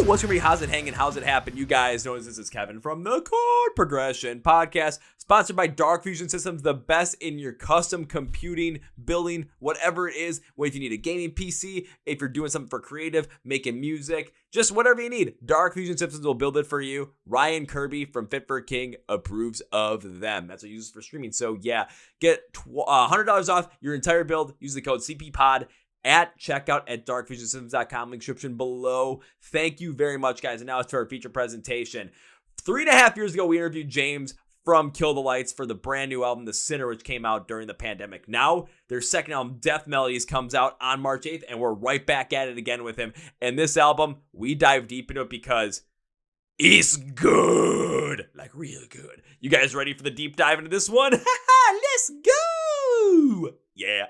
what's going to be? How's it hanging? How's it happen? You guys know this is Kevin from the Chord Progression Podcast, sponsored by Dark Fusion Systems, the best in your custom computing, building, whatever it is. If you need a gaming PC, if you're doing something for creative, making music, just whatever you need, Dark Fusion Systems will build it for you. Ryan Kirby from Fit for a King approves of them. That's what he uses for streaming. So yeah, get $100 off your entire build. Use the code CPPOD at checkout at darkfusionsystems.com, link description below. Thank you very much, guys. And now it's to our feature presentation. 3.5 years ago, we interviewed James from Kill the Lights for the brand new album, The Sinner, which came out during the pandemic. Now, their second album, Death Melodies, comes out on March 8th, and we're right back at it again with him. And this album, we dive deep into it because it's good. Like, real good. You guys ready for the deep dive into this one? Let's go! Yeah.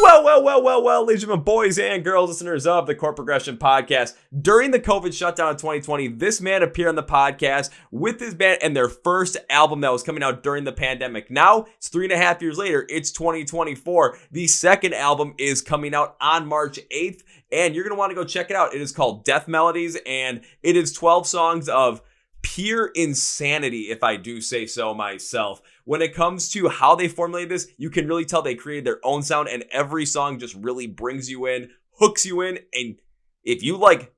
Well, ladies and gentlemen, boys and girls, listeners of the Chord Progression Podcast. During the COVID shutdown of 2020, this man appeared on the podcast with his band and their first album that was coming out during the pandemic. Now, it's 3.5 years later. It's 2024. The second album is coming out on March 8th, and you're going to want to go check it out. It is called Death Melodies, and it is 12 songs of pure insanity, if I do say so myself. When it comes to how they formulated this, you can really tell they created their own sound, and every song just really brings you in, hooks you in. And if you like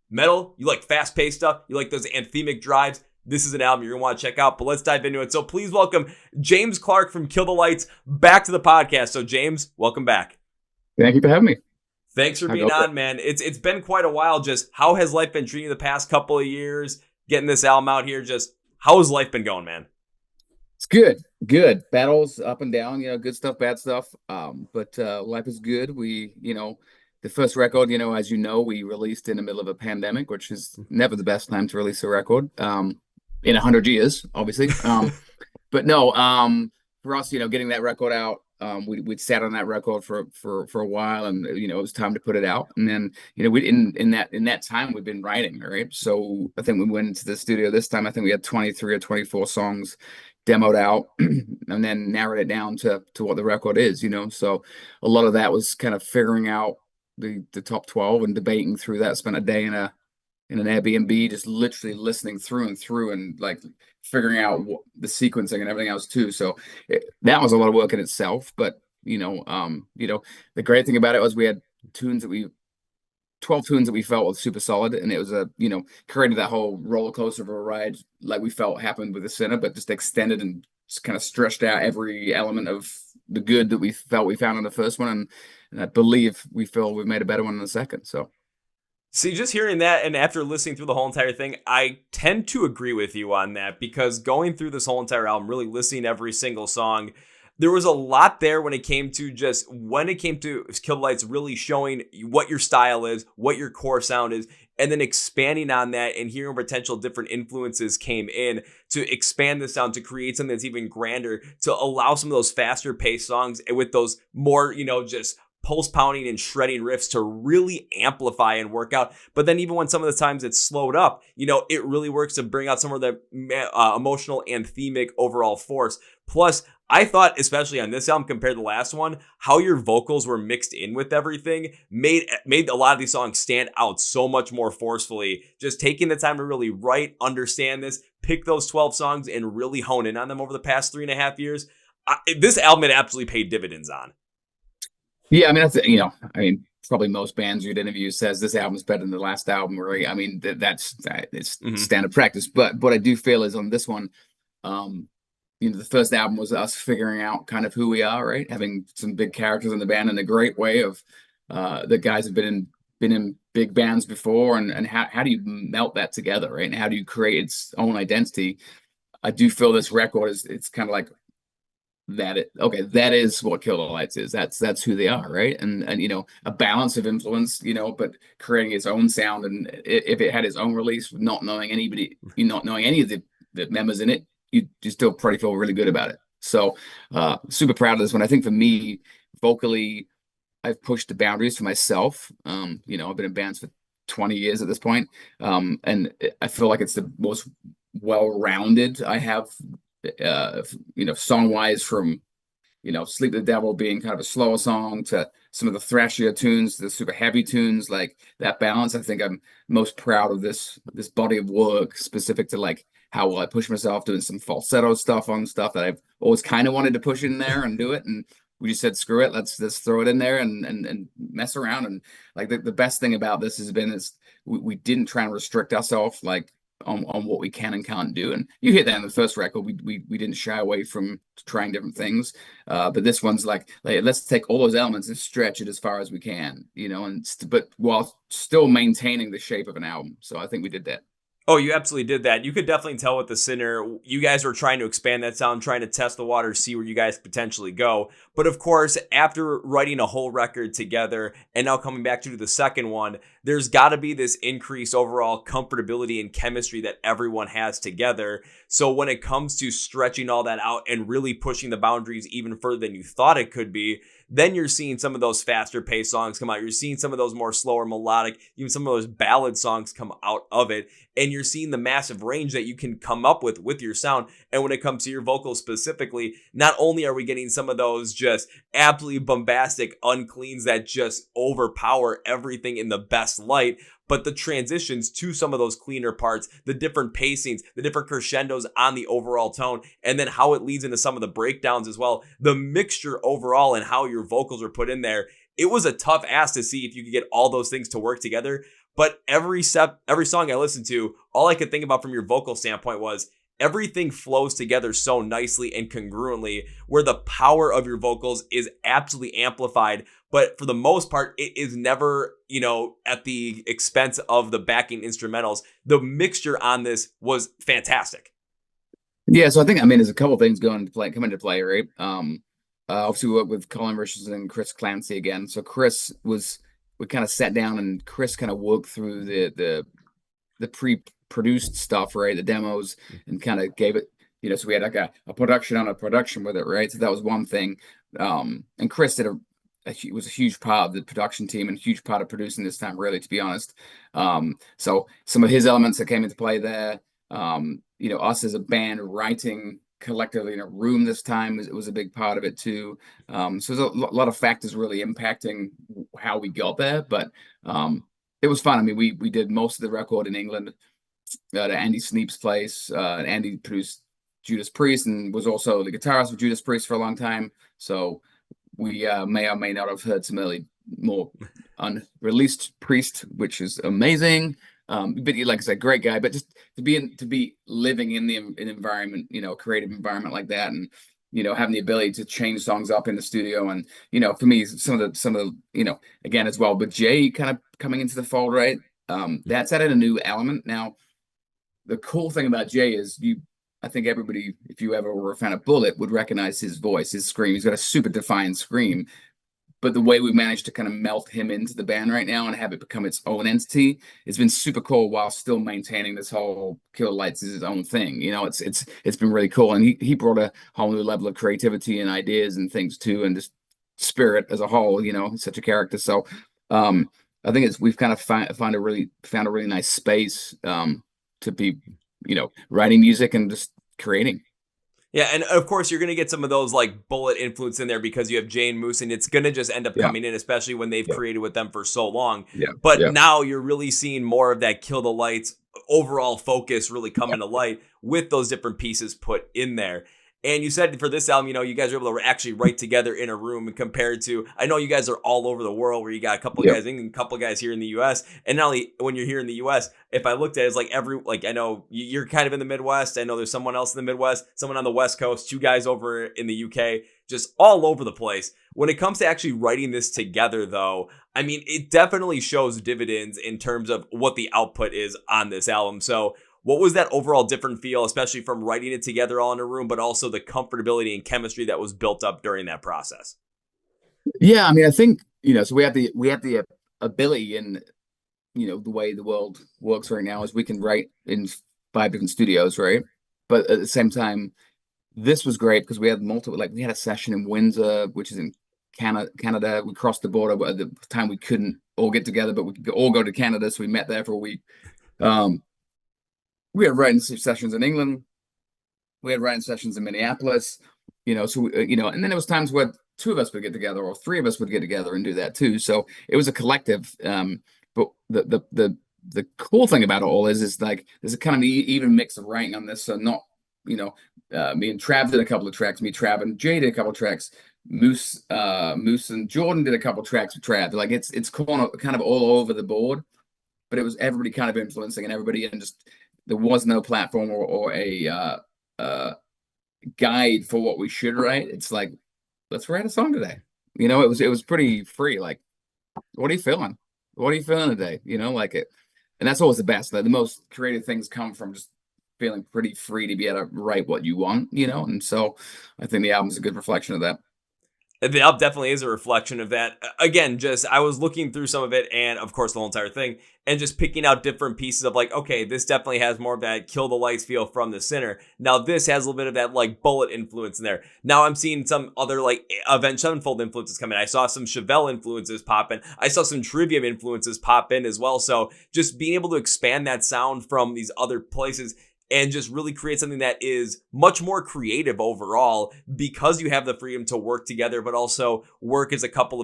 metal, you like fast-paced stuff, you like those anthemic drives, this is an album you're going to want to check out. But let's dive into it. So please welcome James Clark from Kill the Lights back to the podcast. So James, welcome back. Thank you for having me. Thanks for being on, man. It's been quite a while. Just how has life been treating you the past couple of years? Getting this album out here, just how has life been going, man? It's good. Battles up and down, good stuff, bad stuff. But life is good. We, the first record, as you know, we released in the middle of a pandemic, which is never the best time to release a record. In 100 years, obviously. But no, for us, getting that record out, we'd sat on that record for a while, and it was time to put it out. And then we in that time we've been writing, right? So I think we went into the studio this time. I think we had 23 or 24 songs demoed out, and then narrowed it down to what the record is. So a lot of that was kind of figuring out the top 12 and debating through that. Spent a day in an Airbnb, just literally listening through and through, and like figuring out the sequencing and everything else too. So that was a lot of work in itself. But the great thing about it was we had 12 tunes that we felt was super solid, and it was created that whole roller coaster of a ride like we felt happened with The Sinner, but just extended and just kind of stretched out every element of the good that we felt we found in the first one, and I believe we feel we've made a better one in the second. So. See, just hearing that, and after listening through the whole entire thing, I tend to agree with you on that, because going through this whole entire album, really listening to every single song, there was a lot there when it came to Kill the Lights, really showing what your style is, what your core sound is, and then expanding on that and hearing potential different influences came in to expand the sound, to create something that's even grander, to allow some of those faster paced songs and with those more, just pulse pounding and shredding riffs to really amplify and work out. But then even when some of the times it's slowed up, it really works to bring out some of the emotional and themic overall force. Plus, I thought, especially on this album compared to the last one, how your vocals were mixed in with everything made a lot of these songs stand out so much more forcefully. Just taking the time to really write, understand this, pick those 12 songs and really hone in on them over the past 3.5 years. This album had absolutely paid dividends on. Yeah, I mean, that's, probably most bands you'd interview says this album is better than the last album, right? I mean, it's standard practice. But what I do feel is on this one, the first album was us figuring out kind of who we are, right? Having some big characters in the band in a great way of the guys have been in big bands before, and how do you melt that together, right? And how do you create its own identity? I do feel this record it's kind of like that is what Kill the Lights is. That's who they are, right? And a balance of influence, but creating its own sound. And if it had its own release, not knowing any of the members in it, you still probably feel really good about it. So super proud of this one. I think for me, vocally, I've pushed the boundaries for myself. I've been in bands for 20 years at this point, and I feel like it's the most well-rounded I have, song-wise, from Sleep the Devil being kind of a slower song to some of the thrashier tunes, the super heavy tunes, like that balance. I think I'm most proud of this body of work specific to like how well I push myself doing some falsetto stuff on stuff that I've always kind of wanted to push in there and do it. And we just said, screw it, let's throw it in there and mess around. And like the best thing about this has been is we didn't try and restrict ourselves like on what we can and can't do. And you hear that in the first record, we didn't shy away from trying different things. But this one's like let's take all those elements and stretch it as far as we can, but while still maintaining the shape of an album. So I think we did that. Oh, you absolutely did that. You could definitely tell with the Sinner, you guys were trying to expand that sound, trying to test the water, see where you guys potentially go. But of course, after writing a whole record together and now coming back to do the second one, there's got to be this increased overall comfortability and chemistry that everyone has together. So when it comes to stretching all that out and really pushing the boundaries even further than you thought it could be, then you're seeing some of those faster paced songs come out. You're seeing some of those more slower melodic, even some of those ballad songs come out of it. And you're seeing the massive range that you can come up with your sound. And when it comes to your vocals specifically, not only are we getting some of those just absolutely bombastic uncleans that just overpower everything in the best light, but the transitions to some of those cleaner parts, the different pacings, the different crescendos on the overall tone, and then how it leads into some of the breakdowns as well. The mixture overall and how your vocals are put in there, it was a tough ask to see if you could get all those things to work together. But every song I listened to, all I could think about from your vocal standpoint was everything flows together so nicely and congruently, where the power of your vocals is absolutely amplified. But for the most part, it is never, at the expense of the backing instrumentals. The mixture on this was fantastic. Yeah, so I think, there's a couple of things come into play, right? Obviously we worked with Colin Richardson and Chris Clancy again. So we kind of sat down and Chris kind of worked through the pre-produced stuff, right? The demos, and kind of gave it, so we had like a production on a production with it, right? So that was one thing. And Chris was a huge part of the production team and a huge part of producing this time, really, to be honest. So some of his elements that came into play there, us as a band writing collectively in a room this time was a big part of it too. So there's a lot of factors really impacting how we got there, but it was fun. We did most of the record in England at Andy Sneap's place. Andy produced Judas Priest and was also the guitarist for Judas Priest for a long time. So we may or may not have heard some early, more unreleased Priest, which is amazing. But like I said, great guy. But just to be living in an environment, creative environment like that, and having the ability to change songs up in the studio, and for me, some of the again as well. But Jay kind of coming into the fold, right? That's added a new element. Now, the cool thing about Jay is I think everybody, if you ever were a fan of Bullet, would recognize his voice, his scream. He's got a super defined scream. But the way we managed to kind of melt him into the band right now and have it become its own entity, it's been super cool while still maintaining this whole Killer Lights is his own thing. It's been really cool. And he brought a whole new level of creativity and ideas and things too, and just spirit as a whole, such a character. So I think we've kind of found a really nice space to be, writing music and just creating. Yeah, and of course you're going to get some of those like Bullet influence in there because you have Jay and Moose, and it's going to just end up coming in, especially when they've created with them for so long. But now you're really seeing more of that Kill the Lights overall focus really coming to light with those different pieces put in there. And you said for this album, you guys are able to actually write together in a room, compared to, I know you guys are all over the world, where you got a couple of guys in England, a couple of guys here in the US. And not only when you're here in the US, if I looked at it, it's I know you're kind of in the Midwest. I know there's someone else in the Midwest, someone on the West Coast, 2 guys over in the UK, just all over the place. When it comes to actually writing this together, though, it definitely shows dividends in terms of what the output is on this album. So what was that overall different feel, especially from writing it together all in a room, but also the comfortability and chemistry that was built up during that process? Yeah, I think, so we have the ability, and the way the world works right now is we can write in 5 different studios, right? But at the same time, this was great because we had multiple, we had a session in Windsor, which is in Canada. We crossed the border, but at the time we couldn't all get together, but we could all go to Canada, so we met there for a week. We had writing sessions in England. We had writing sessions in Minneapolis. So and then there was times where two of us would get together or three of us would get together and do that too. So it was a collective. But the cool thing about it all is like there's a kind of even mix of writing on this. So not, me and Trav did a couple of tracks. Me, Trav, and Jay did a couple of tracks. Moose and Jordan did a couple of tracks with Trav. Like it's kind of all over the board, but it was everybody kind of influencing and everybody, and just there was no platform or a guide for what we should write. It's like, let's write a song today. It was pretty free. Like, what are you feeling? What are you feeling today? Like it, and that's always the best. The most creative things come from just feeling pretty free to be able to write what you want. And so I think the album's a good reflection of that. The album definitely is a reflection of that. Again, just I was looking through some of it, and of course the whole entire thing, and just picking out different pieces of like, okay, this definitely has more of that Kill the Lights feel from the Sinner. Now this has a little bit of that like Bullet influence in there. Now I'm seeing some other like Avenged Sevenfold influences come in. I saw some Chevelle influences pop in. I saw some Trivium influences pop in as well. So just being able to expand that sound from these other places and just really create something that is much more creative overall, because you have the freedom to work together, but also work as a couple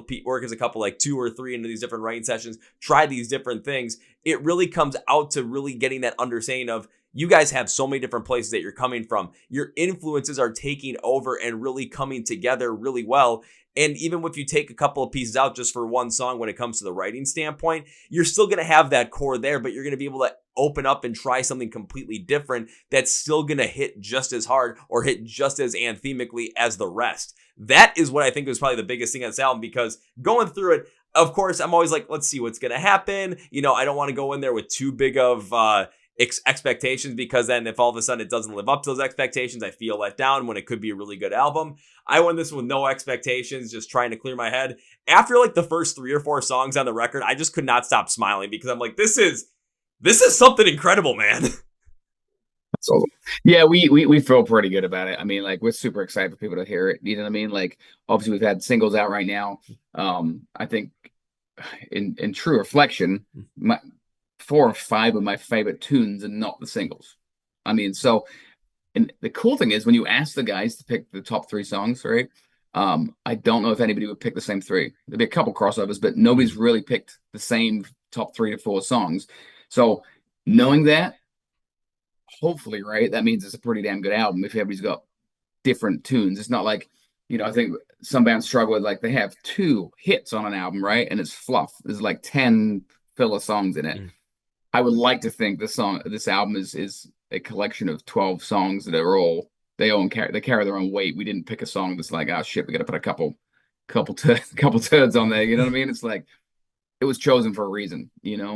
like two or three into these different writing sessions, try these different things. It really comes out to really getting that understanding of, you guys have so many different places that you're coming from. Your influences are taking over and really coming together really well. And even if you take a couple of pieces out just for one song, when it comes to the writing standpoint, you're still going to have that core there, but you're going to be able to open up and try something completely different that's still going to hit just as hard or hit just as anthemically as the rest. That is what I think was probably the biggest thing on this album, because going through it, of course, I'm always like, let's see what's going to happen. I don't want to go in there with too big of expectations, because then if all of a sudden it doesn't live up to those expectations, I feel let down when it could be a really good album. I went this with no expectations, just trying to clear my head. After like the first 3 or 4 songs on the record, I just could not stop smiling, because I'm like, this is something incredible, man. So yeah, we feel pretty good about it. I mean, like, we're super excited for people to hear it. You know what I mean? Like, obviously we've had singles out right now. I think in true reflection, 4 or 5 of my favorite tunes are not the singles. I mean, so, and the cool thing is when you ask the guys to pick the top 3 songs, right? I don't know if anybody would pick the same 3. There'd be a couple crossovers, but nobody's really picked the same top 3 to 4 songs. So knowing that, hopefully, right, that means it's a pretty damn good album if everybody's got different tunes. It's not like, I think some bands struggle with, like, they have 2 hits on an album, right? And it's fluff. There's like 10 filler songs in it. I would like to think this album is a collection of 12 songs that are all, they carry their own weight. We didn't pick a song that's like, oh shit, we got to put a couple turds on there. You know what I mean? It's like, it was chosen for a reason,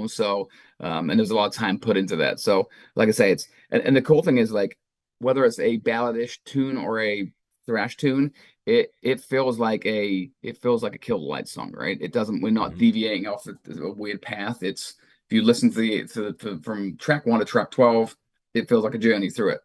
So, and there's a lot of time put into that. So, like I say, it's, and the cool thing is, like, whether it's a balladish tune or a thrash tune, it feels like a Kill the Lights song, right? We're not deviating off a weird path. It's, if you listen to from track 1 to track 12, it feels like a journey through it.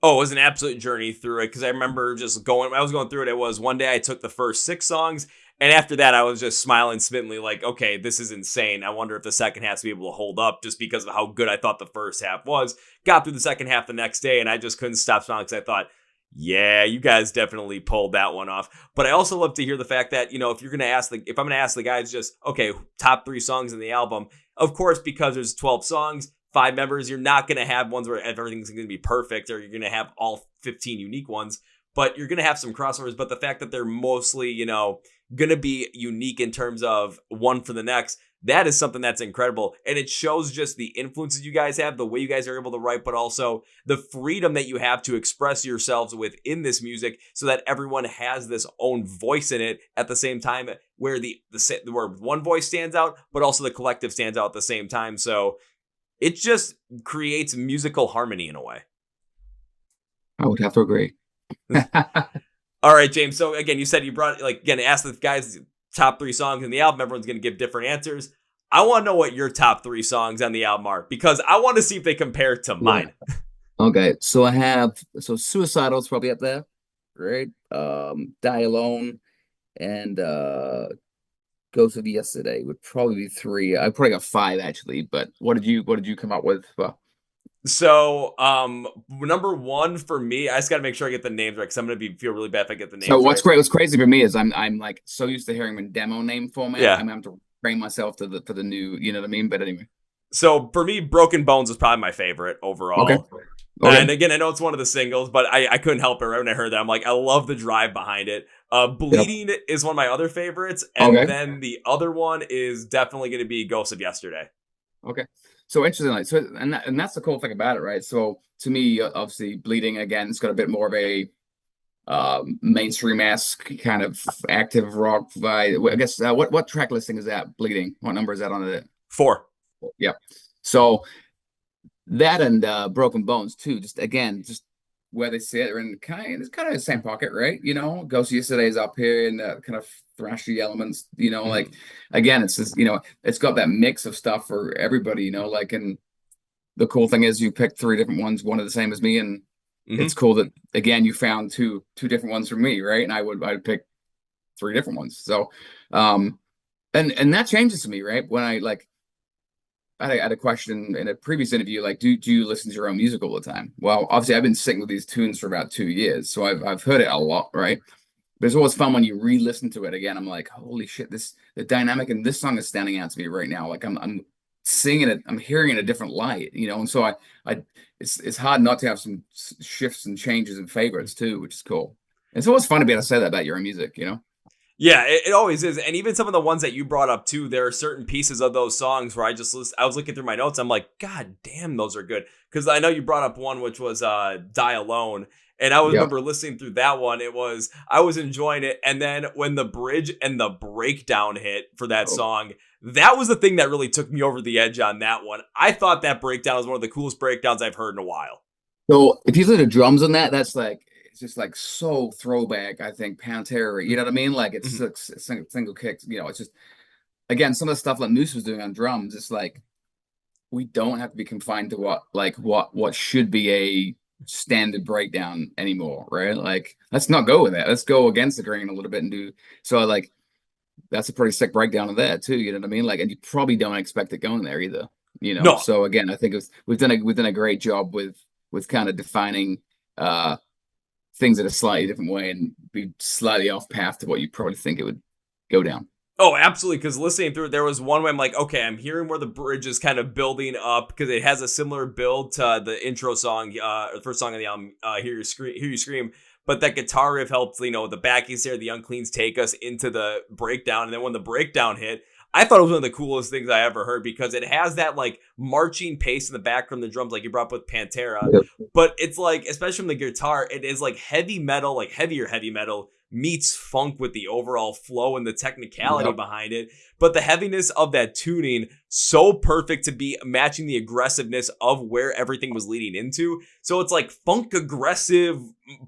Oh, it was an absolute journey through it, because I remember when I was going through it, it was one day I took the first 6 songs, and after that I was just smiling smitten, like, okay, this is insane. I wonder if the second half's be able to hold up, just because of how good I thought the first half was. Got through the second half the next day, and I just couldn't stop smiling, because I thought, yeah, you guys definitely pulled that one off. But I also love to hear the fact that, if I'm going to ask the guys just, okay, top 3 songs in the album, of course, because there's 12 songs, 5 members, you're not going to have ones where everything's going to be perfect, or you're going to have all 15 unique ones, but you're going to have some crossovers. But the fact that they're mostly, going to be unique in terms of one for the next, that is something that's incredible. And it shows just the influences you guys have, the way you guys are able to write, but also the freedom that you have to express yourselves within this music, so that everyone has this own voice in it at the same time, where where one voice stands out, but also the collective stands out at the same time. So it just creates musical harmony in a way. I would have to agree. All right, James. So again, you said you brought, ask the guys top 3 songs in the album. Everyone's going to give different answers. I want to know what your top 3 songs on the album are, because I want to see if they compare to mine. Okay, so Suicidal's probably up there, right? Die Alone and Ghost of Yesterday would probably be 3. I probably got 5 actually, but what did you come up with? So, number one for me, I just got to make sure I get the names right because I'm gonna feel really bad if I get the So names right. what's crazy for me is I'm like so used to hearing them in demo name format. Yeah. I'm having to train myself to the new, you know what I mean? But anyway. So for me, Broken Bones was probably my favorite Okay. overall. Okay. And again, I know it's one of the singles, but I couldn't help it right when I heard that. I'm like, I love the drive behind it. Yep. Bleeding is one of my other favorites, and Okay. then the other one is definitely going to be Ghost of Yesterday. Okay. So interesting. Like, so and that's the cool thing about it, right? So to me, obviously, Bleeding again, it's got a bit more of a mainstream-esque kind of active rock vibe. I guess what track listing is that? Bleeding. What number is that on it? 4. Yeah. So that and Broken Bones too. Just again, just where they sit are in it's kind of the same pocket, right? You know, Ghost Yesterday's up here and kind of thrashy elements. You know, like again, it's just it's got that mix of stuff for everybody. You know, like and the cool thing is you picked three different ones, one of the same as me, and it's cool that again you found two different ones for me, right? And I'd pick three different ones. So, and that changes to me, right? When I like I had a question in a previous interview, like, do you listen to your own music all the time? Well, obviously, I've been sitting with these tunes for about 2 years, so I've heard it a lot, right? But it's always fun when you re-listen to it again. I'm like, holy shit, the dynamic in this song is standing out to me right now. Like I'm singing it, I'm hearing it in a different light, And so I it's hard not to have some shifts and changes and favorites too, which is cool. It's always fun to be able to say that about your own music. Yeah, it always is. And even some of the ones that you brought up too, there are certain pieces of those songs where I was looking through my notes. I'm like, God damn, those are good. Because I know you brought up one which was Die Alone. And I Yeah. remember listening through that one. I was enjoying it. And then when the bridge and the breakdown hit for that Oh. song, that was the thing that really took me over the edge on that one. I thought that breakdown was one of the coolest breakdowns I've heard in a while. So if you listen to drums on that, that's like it's just like so throwback. I think Pantera. You know what I mean? Like it's Mhm. a single kick. It's just again some of the stuff like Moose was doing on drums. It's like we don't have to be confined to what should be a standard breakdown anymore, right? Like let's not go with that. Let's go against the grain a little bit and do so. Like that's a pretty sick breakdown of that too. You know what I mean? Like, and you probably don't expect it going there either. No, So again, I think we've done a great job with kind of defining uh things in a slightly different way and be slightly off path to what you probably think it would go down. oh, absolutely. Because listening through it, there was one way I'm like, okay, I'm hearing where the bridge is kind of building up because it has a similar build to the intro song, the first song on the album, Hear You Scream. But that guitar riff helps, the backies there, the uncleans take us into the breakdown. And then when the breakdown hit, I thought it was one of the coolest things I ever heard because it has that like marching pace in the background, the drums, like you brought up with Pantera. Yep. But it's like, especially from the guitar, it is like heavy metal, like heavier heavy metal meets funk with the overall flow and the technicality Yep. behind it. But the heaviness of that tuning, so perfect to be matching the aggressiveness of where everything was leading into. So it's like funk aggressive,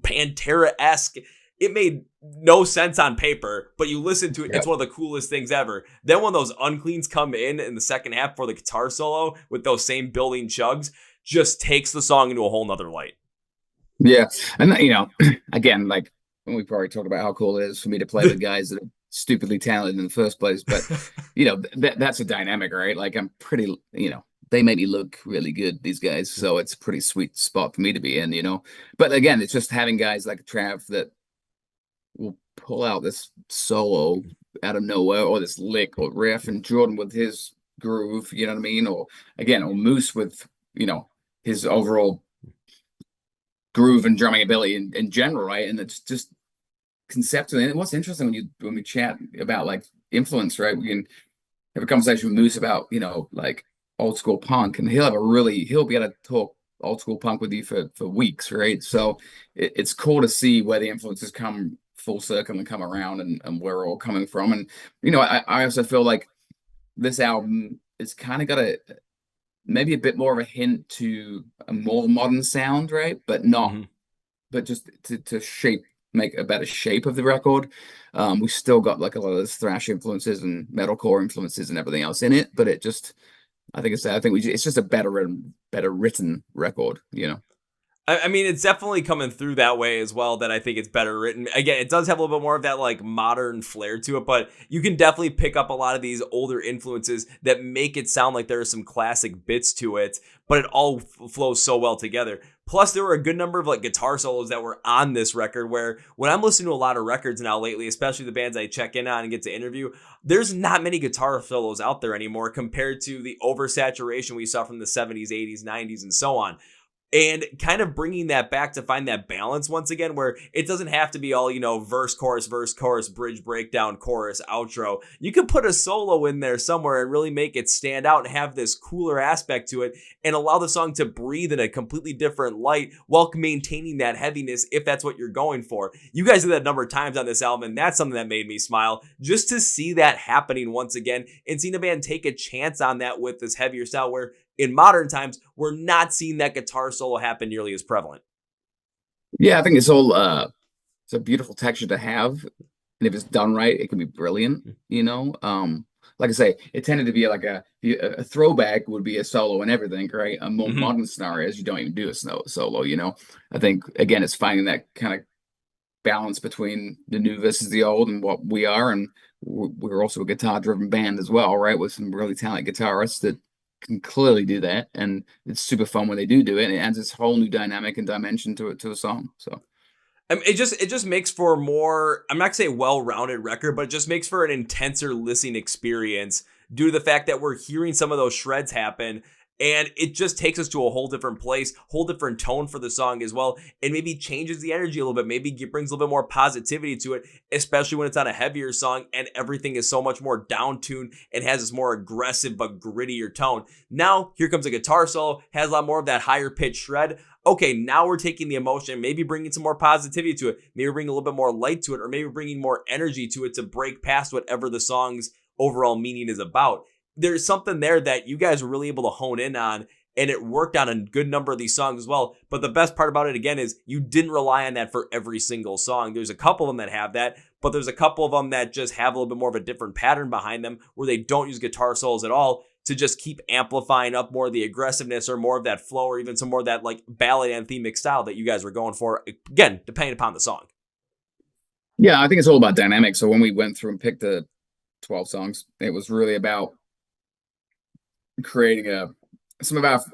Pantera-esque. It made no sense on paper, but you listen to it, Yep. it's one of the coolest things ever. Then when those uncleans come in the second half for the guitar solo with those same building chugs, just takes the song into a whole nother light. Yeah. And again, like we probably talked about how cool it is for me to play with guys that are stupidly talented in the first place. But that's a dynamic, right? Like I'm pretty, they make me look really good, these guys. So it's a pretty sweet spot for me to be in. But again, it's just having guys like Trav that will pull out this solo out of nowhere or this lick or riff and Jordan with his groove, you know what I mean? Or again, or Moose with, his overall groove and drumming ability in general, right? And it's just conceptually. And what's interesting when we chat about like influence, right? We can have a conversation with Moose about like old school punk, and he'll be able to talk old school punk with you for weeks, right? So it's cool to see where the influences come full circle and come around and where we're all coming from. And I also feel like this album is kind of got maybe a bit more of a hint to a more modern sound, right? But just to make a better shape of the record. We still got like a lot of those thrash influences and metalcore influences and everything else in it, but I think it's just a better written record. I mean, it's definitely coming through that way as well, that I think it's better written. Again, it does have a little bit more of that like modern flair to it, but you can definitely pick up a lot of these older influences that make it sound like there are some classic bits to it, but it all flows so well together. Plus, there were a good number of like guitar solos that were on this record, where when I'm listening to a lot of records now lately, especially the bands I check in on and get to interview, there's not many guitar solos out there anymore compared to the oversaturation we saw from the 70s, 80s, 90s, and so on. And kind of bringing that back to find that balance once again, where it doesn't have to be all, verse, chorus, bridge, breakdown, chorus, outro. You can put a solo in there somewhere and really make it stand out and have this cooler aspect to it and allow the song to breathe in a completely different light while maintaining that heaviness if that's what you're going for. You guys did that a number of times on this album, and that's something that made me smile just to see that happening once again and seeing a band take a chance on that with this heavier style, where in modern times, we're not seeing that guitar solo happen nearly as prevalent. Yeah, I think it's a beautiful texture to have. And if it's done right, it can be brilliant, Like I say, it tended to be like a throwback would be a solo and everything, right? A more modern scenarios, you don't even do a solo, I think, again, it's finding that kind of balance between the new versus the old and what we are. And we're also a guitar-driven band as well, right? With some really talented guitarists that can clearly do that, and it's super fun when they do it, and it adds this whole new dynamic and dimension to a song. So it just makes for a more, I'm not gonna say well-rounded record, but it just makes for an intenser listening experience due to the fact that we're hearing some of those shreds happen. And it just takes us to a whole different place, whole different tone for the song as well, and maybe changes the energy a little bit, maybe brings a little bit more positivity to it, especially when it's on a heavier song and everything is so much more down-tuned and has this more aggressive but grittier tone. Now, here comes a guitar solo, has a lot more of that higher pitch shred. Okay, now we're taking the emotion, maybe bringing some more positivity to it, maybe bringing a little bit more light to it, or maybe bringing more energy to it to break past whatever the song's overall meaning is about. There's something there that you guys were really able to hone in on, and it worked on a good number of these songs as well. But the best part about it, again, is you didn't rely on that for every single song. There's a couple of them that have that, but there's a couple of them that just have a little bit more of a different pattern behind them, where they don't use guitar solos at all to just keep amplifying up more of the aggressiveness or more of that flow, or even some more of that like ballad anthemic style that you guys were going for, again, depending upon the song. Yeah, I think it's all about dynamics. So when we went through and picked the 12 songs, it was really about creating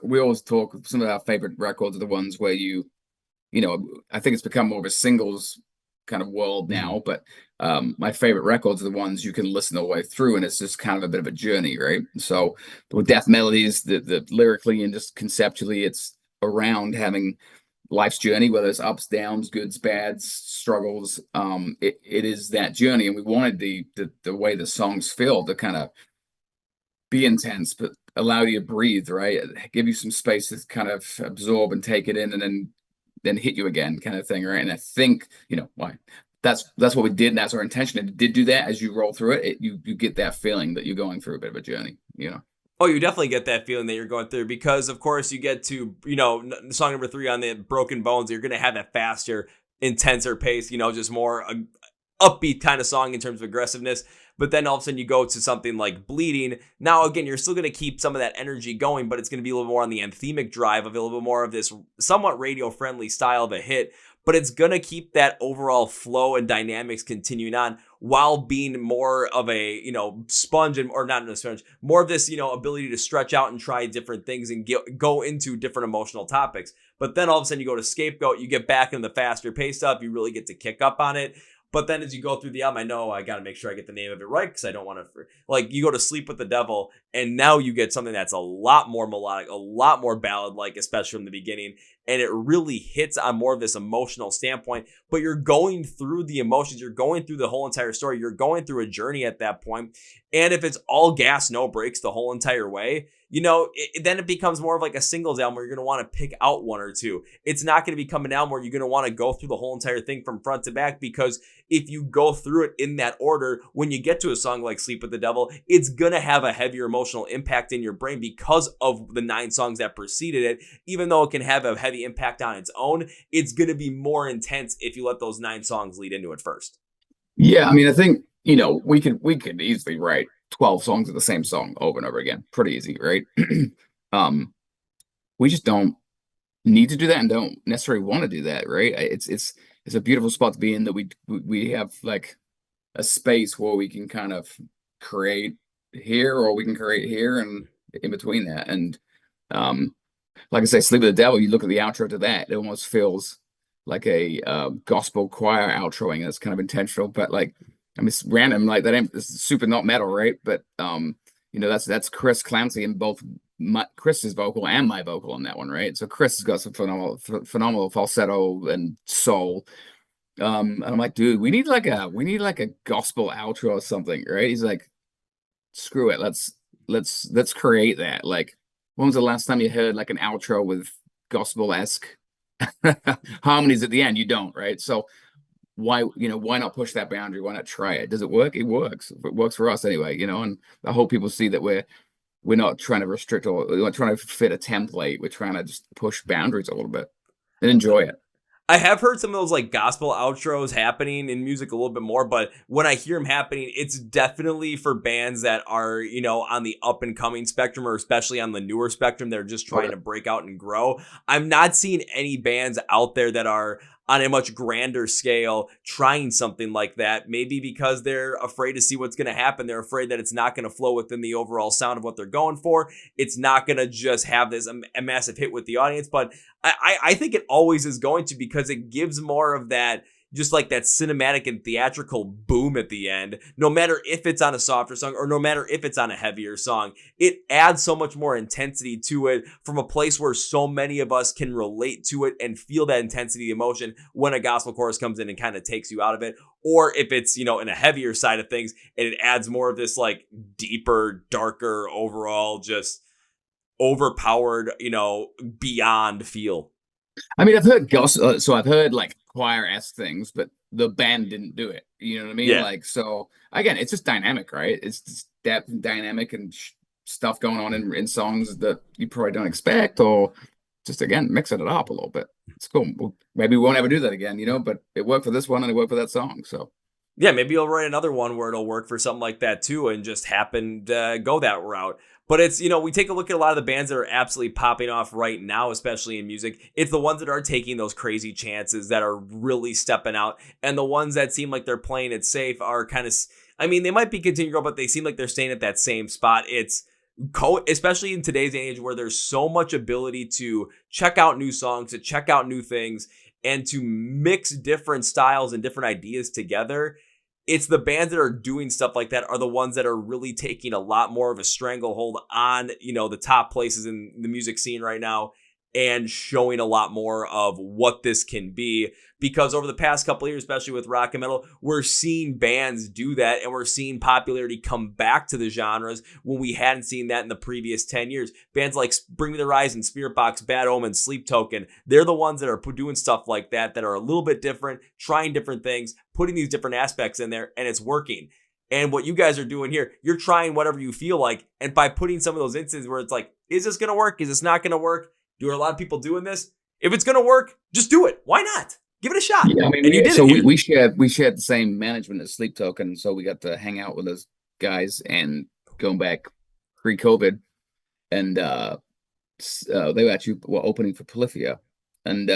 we always talk, some of our favorite records are the ones where I think it's become more of a singles kind of world now, but my favorite records are the ones you can listen all the way through, and it's just kind of a bit of a journey, right? So with Death Melodies, the lyrically and just conceptually, it's around having life's journey, whether it's ups, downs, goods, bads, struggles. It is that journey, and we wanted the way the songs feel to kind of be intense, but allow you to breathe, right? Give you some space to kind of absorb and take it in, and then hit you again, kind of thing, right? And I think, why that's what we did, and that's our intention. And it did do that. As you roll through it, you get that feeling that you're going through a bit of a journey, Oh, you definitely get that feeling that you're going through, because of course you get to, song number 3 on the Broken Bones, you're going to have that faster, intenser pace, just more upbeat kind of song in terms of aggressiveness. But then all of a sudden you go to something like Bleeding. Now, again, you're still going to keep some of that energy going, but it's going to be a little more on the anthemic drive of a little bit more of this somewhat radio-friendly style of a hit. But it's going to keep that overall flow and dynamics continuing on while being more of a, sponge, or not a sponge, more of this, ability to stretch out and try different things and go into different emotional topics. But then all of a sudden you go to Scapegoat, you get back into the faster pace stuff, you really get to kick up on it. But then as you go through the album, I know I got to make sure I get the name of it right, because I don't want to, you go to Sleep with the Devil, and now you get something that's a lot more melodic, a lot more ballad-like, especially from the beginning. And it really hits on more of this emotional standpoint, but you're going through the emotions, you're going through the whole entire story, you're going through a journey at that point. And if it's all gas, no brakes the whole entire way, then it becomes more of like a singles album where you're going to want to pick out one or two. It's not going to become an album where you're going to want to go through the whole entire thing from front to back, because if you go through it in that order, when you get to a song like Sleep with the Devil, it's going to have a heavier emotional impact in your brain because of the 9 songs that preceded it. Even though it can have a heavy impact on its own, it's going to be more intense if you let those 9 songs lead into it first. Yeah, I mean, I think, we could easily write 12 songs of the same song over and over again. Pretty easy, right? We just don't need to do that and don't necessarily want to do that, right? It's a beautiful spot to be in, that we have like a space where we can kind of create here, or we can create here, and in between that. And like I say, Sleep with the Devil, you look at the outro to that, it almost feels like a gospel choir outroing. That's kind of intentional, but like, I mean, it's random, like that ain't, it's super not metal, right? But that's Chris Clancy in both Chris's vocal and my vocal on that one, right? So Chris has got some phenomenal falsetto and soul. And I'm like, dude, we need like a gospel outro or something, right? He's like, screw it, let's create that. Like, when was the last time you heard like an outro with gospel-esque harmonies at the end? You don't, right? So why not push that boundary? Why not try it? Does it work? It works. It works for us anyway, and I hope people see that we're not trying to restrict, or we're not trying to fit a template. We're trying to just push boundaries a little bit and enjoy it. I have heard some of those like gospel outros happening in music a little bit more, but when I hear them happening, it's definitely for bands that are, on the up and coming spectrum, or especially on the newer spectrum. They're just trying to break out and grow. I'm not seeing any bands out there that are on a much grander scale trying something like that, maybe because they're afraid to see what's going to happen. They're afraid that it's not going to flow within the overall sound of what they're going for. It's not going to just have this a massive hit with the audience, but I think it always is going to, because it gives more of that, just like that cinematic and theatrical boom at the end. No matter if it's on a softer song or no matter if it's on a heavier song, it adds so much more intensity to it, from a place where so many of us can relate to it and feel that intensity, emotion, when a gospel chorus comes in and kind of takes you out of it. Or if it's, in a heavier side of things, and it adds more of this like deeper, darker, overall just overpowered, beyond feel. I mean, I've heard gospel, so I've heard like choir-esque things, but the band didn't do it. You know what I mean? Yeah. Like, so again, it's just dynamic, right? It's just depth and dynamic and stuff going on in songs that you probably don't expect, or just again mixing it up a little bit. It's cool. Maybe we won't ever do that again, but it worked for this one and it worked for that song. So yeah, maybe you'll write another one where it'll work for something like that too, and just happen to go that route. But it's, we take a look at a lot of the bands that are absolutely popping off right now, especially in music. It's the ones that are taking those crazy chances, that are really stepping out. And the ones that seem like they're playing it safe are kind of, they might be continuing to grow, but they seem like they're staying at that same spot. It's especially in today's age where there's so much ability to check out new songs, to check out new things, and to mix different styles and different ideas together. It's the bands that are doing stuff like that are the ones that are really taking a lot more of a stranglehold on, the top places in the music scene right now, and showing a lot more of what this can be. Because over the past couple of years, especially with rock and metal, we're seeing bands do that, and we're seeing popularity come back to the genres when we hadn't seen that in the previous 10 years. Bands like Bring Me the Horizon, Spirit Box, Bad Omen, Sleep Token, they're the ones that are doing stuff like that are a little bit different, trying different things, putting these different aspects in there, and it's working. And what you guys are doing here, you're trying whatever you feel like, and by putting some of those instances where it's like, is this going to work? Is this not going to work? Do a lot of people doing this? If it's going to work, just do it. Why not? Give it a shot. Yeah, I mean, and you did so it. we shared the same management as Sleep Token, so we got to hang out with those guys, and going back pre-COVID, and they were opening for Polyphia, and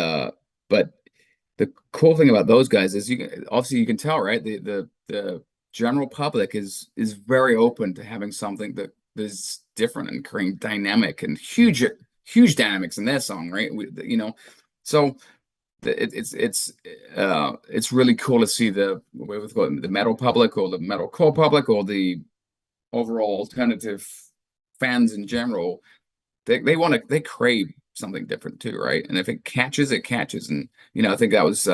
but the cool thing about those guys is you can tell, right? The general public is very open to having something that is different and creating dynamic and huge dynamics in their song, right? So it's really cool to see the metal public, or the metalcore public, or the overall alternative fans in general. They crave something different too, right? And if it catches, it catches. And I think that was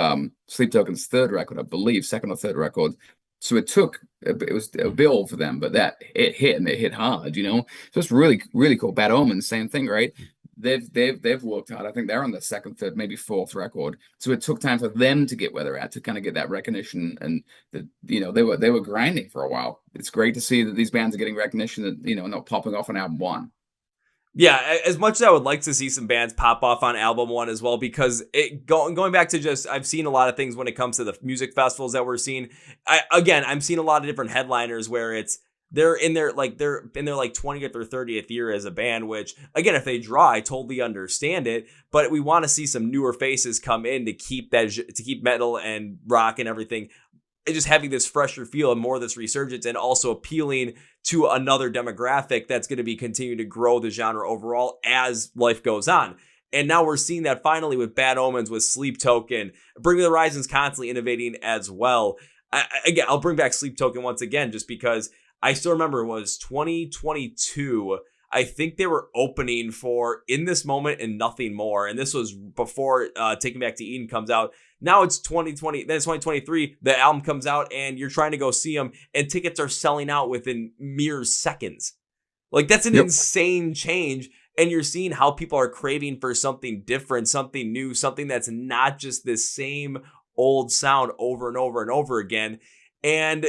Sleep Token's third record, I believe, second or third record. So it was a build for them, but that it hit, and it hit hard, So it's really, really cool. Bad Omen, same thing, right? They've worked hard. I think they're on the second, third, maybe fourth record. So it took time for them to get where they're at, to kind of get that recognition. And they were grinding for a while. It's great to see that these bands are getting recognition, that not popping off on album one. Yeah, as much as I would like to see some bands pop off on album one as well, because going back to just, I've seen a lot of things when it comes to the music festivals that we're seeing. I'm seeing a lot of different headliners where it's they're in their like 20th or 30th year as a band, which again, if they draw, I totally understand it, but we want to see some newer faces come in to keep metal and rock and everything just having this fresher feel and more of this resurgence, and also appealing to another demographic that's going to be continuing to grow the genre overall as life goes on. And now we're seeing that finally with Bad Omens, with Sleep Token. Bring Me the Horizon's constantly innovating as well. Again, I'll bring back Sleep Token once again, just because I still remember it was 2022. I think they were opening for In This Moment and Nothing More. And this was before Taking Back to Eden comes out. Now it's 2020, then it's 2023. The album comes out and you're trying to go see them, and tickets are selling out within mere seconds. Like, that's an insane change. And you're seeing how people are craving for something different, something new, something that's not just this same old sound over and over and over again. And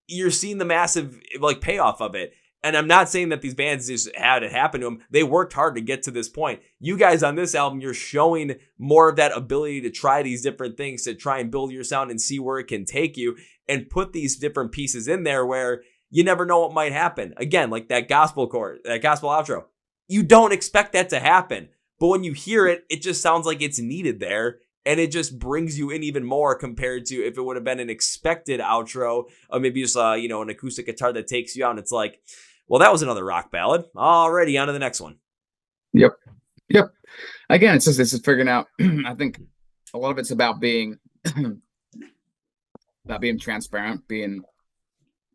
you're seeing the massive like payoff of it. And I'm not saying that these bands just had it happen to them. They worked hard to get to this point. You guys on this album, you're showing more of that ability to try these different things, to try and build your sound and see where it can take you, and put these different pieces in there where you never know what might happen. Again, like that gospel chord, that gospel outro. You don't expect that to happen. But when you hear it, it just sounds like it's needed there. And it just brings you in even more compared to if it would have been an expected outro, or maybe just an acoustic guitar that takes you out, and it's like, well, that was another rock ballad. Alrighty, on to the next one. Yep. Again, it's just figuring out. I think a lot of it's about being transparent, being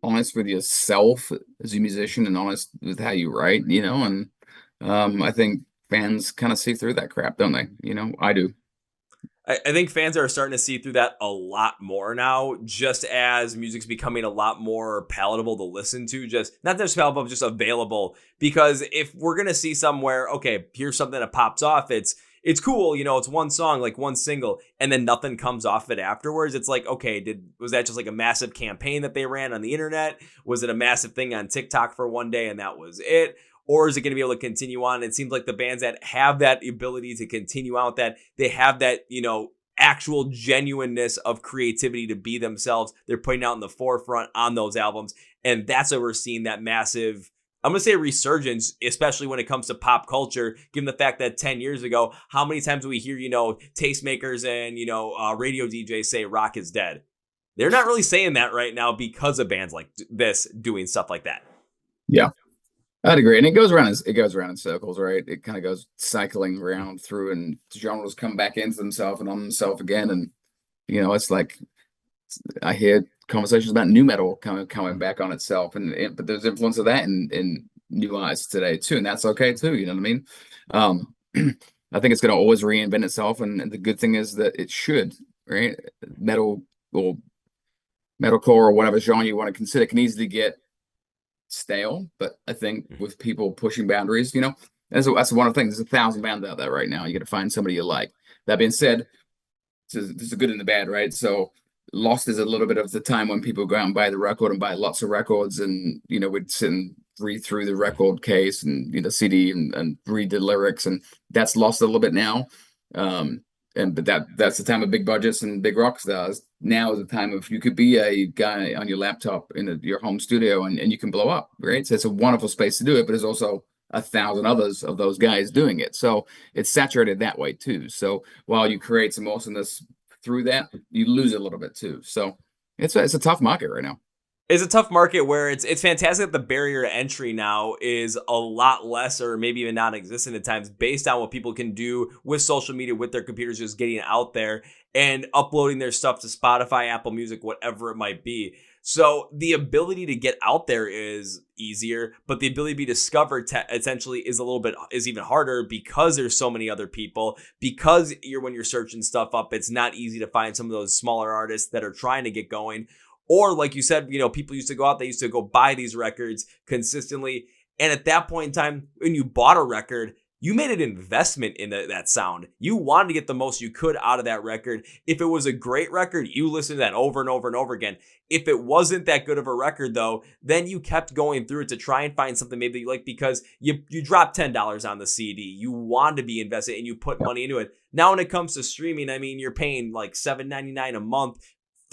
honest with yourself as a musician, and honest with how you write. And I think fans kind of see through that crap, don't they? I do. I think fans are starting to see through that a lot more now, just as music's becoming a lot more palatable to listen to, just not just palatable, but just available. Because if we're going to see somewhere, okay, here's something that pops off, it's cool, it's one song, like one single, and then nothing comes off it afterwards. It's like, okay, was that just like a massive campaign that they ran on the internet? Was it a massive thing on TikTok for one day and that was it? Or is it going to be able to continue on? It seems like the bands that have that ability to continue out, that they have that, actual genuineness of creativity to be themselves, they're putting out in the forefront on those albums. And that's why we're seeing that massive, I'm going to say resurgence, especially when it comes to pop culture, given the fact that 10 years ago, how many times do we hear, tastemakers and, radio DJs say rock is dead? They're not really saying that right now because of bands like this doing stuff like that. Yeah. I'd agree, and it goes around in circles, right? It kind of goes cycling around through, and genres come back into themselves and on themselves again. And it's like I hear conversations about new metal coming back on itself, but there's influence of that in new artists today too, and that's okay too. You know what I mean? I think it's going to always reinvent itself, and the good thing is that it should, right? Metal or metalcore or whatever genre you want to consider can easily get stale, but I think with people pushing boundaries, that's one of the things. There's 1,000 bands out there right now. You got to find somebody you like. That being said, there's a good and the bad, right? So Lost is a little bit of the time when people go out and buy the record and buy lots of records, and we'd sit and read through the record case and CD and read the lyrics, and that's lost a little bit now. But that's the time of big budgets and big rock stars. Now is the time of you could be a guy on your laptop in your home studio and you can blow up, right? So it's a wonderful space to do it, but there's also 1,000 others of those guys doing it. So it's saturated that way too. So while you create some awesomeness through that, you lose a little bit too. So it's a tough market right now. It's a tough market where it's fantastic that the barrier to entry now is a lot less, or maybe even non-existent at times, based on what people can do with social media, with their computers, just getting out there and uploading their stuff to Spotify, Apple Music, whatever it might be. So the ability to get out there is easier, but the ability to be discovered essentially is even harder, because there's so many other people, because when you're searching stuff up, it's not easy to find some of those smaller artists that are trying to get going. Or like you said, people used to go out, they used to go buy these records consistently. And at that point in time, when you bought a record, you made an investment in that sound. You wanted to get the most you could out of that record. If it was a great record, you listened to that over and over and over again. If it wasn't that good of a record, though, then you kept going through it to try and find something maybe that you like, because you dropped $10 on the CD. You wanted to be invested and you put money into it. Now, when it comes to streaming, I mean, you're paying like $7.99 a month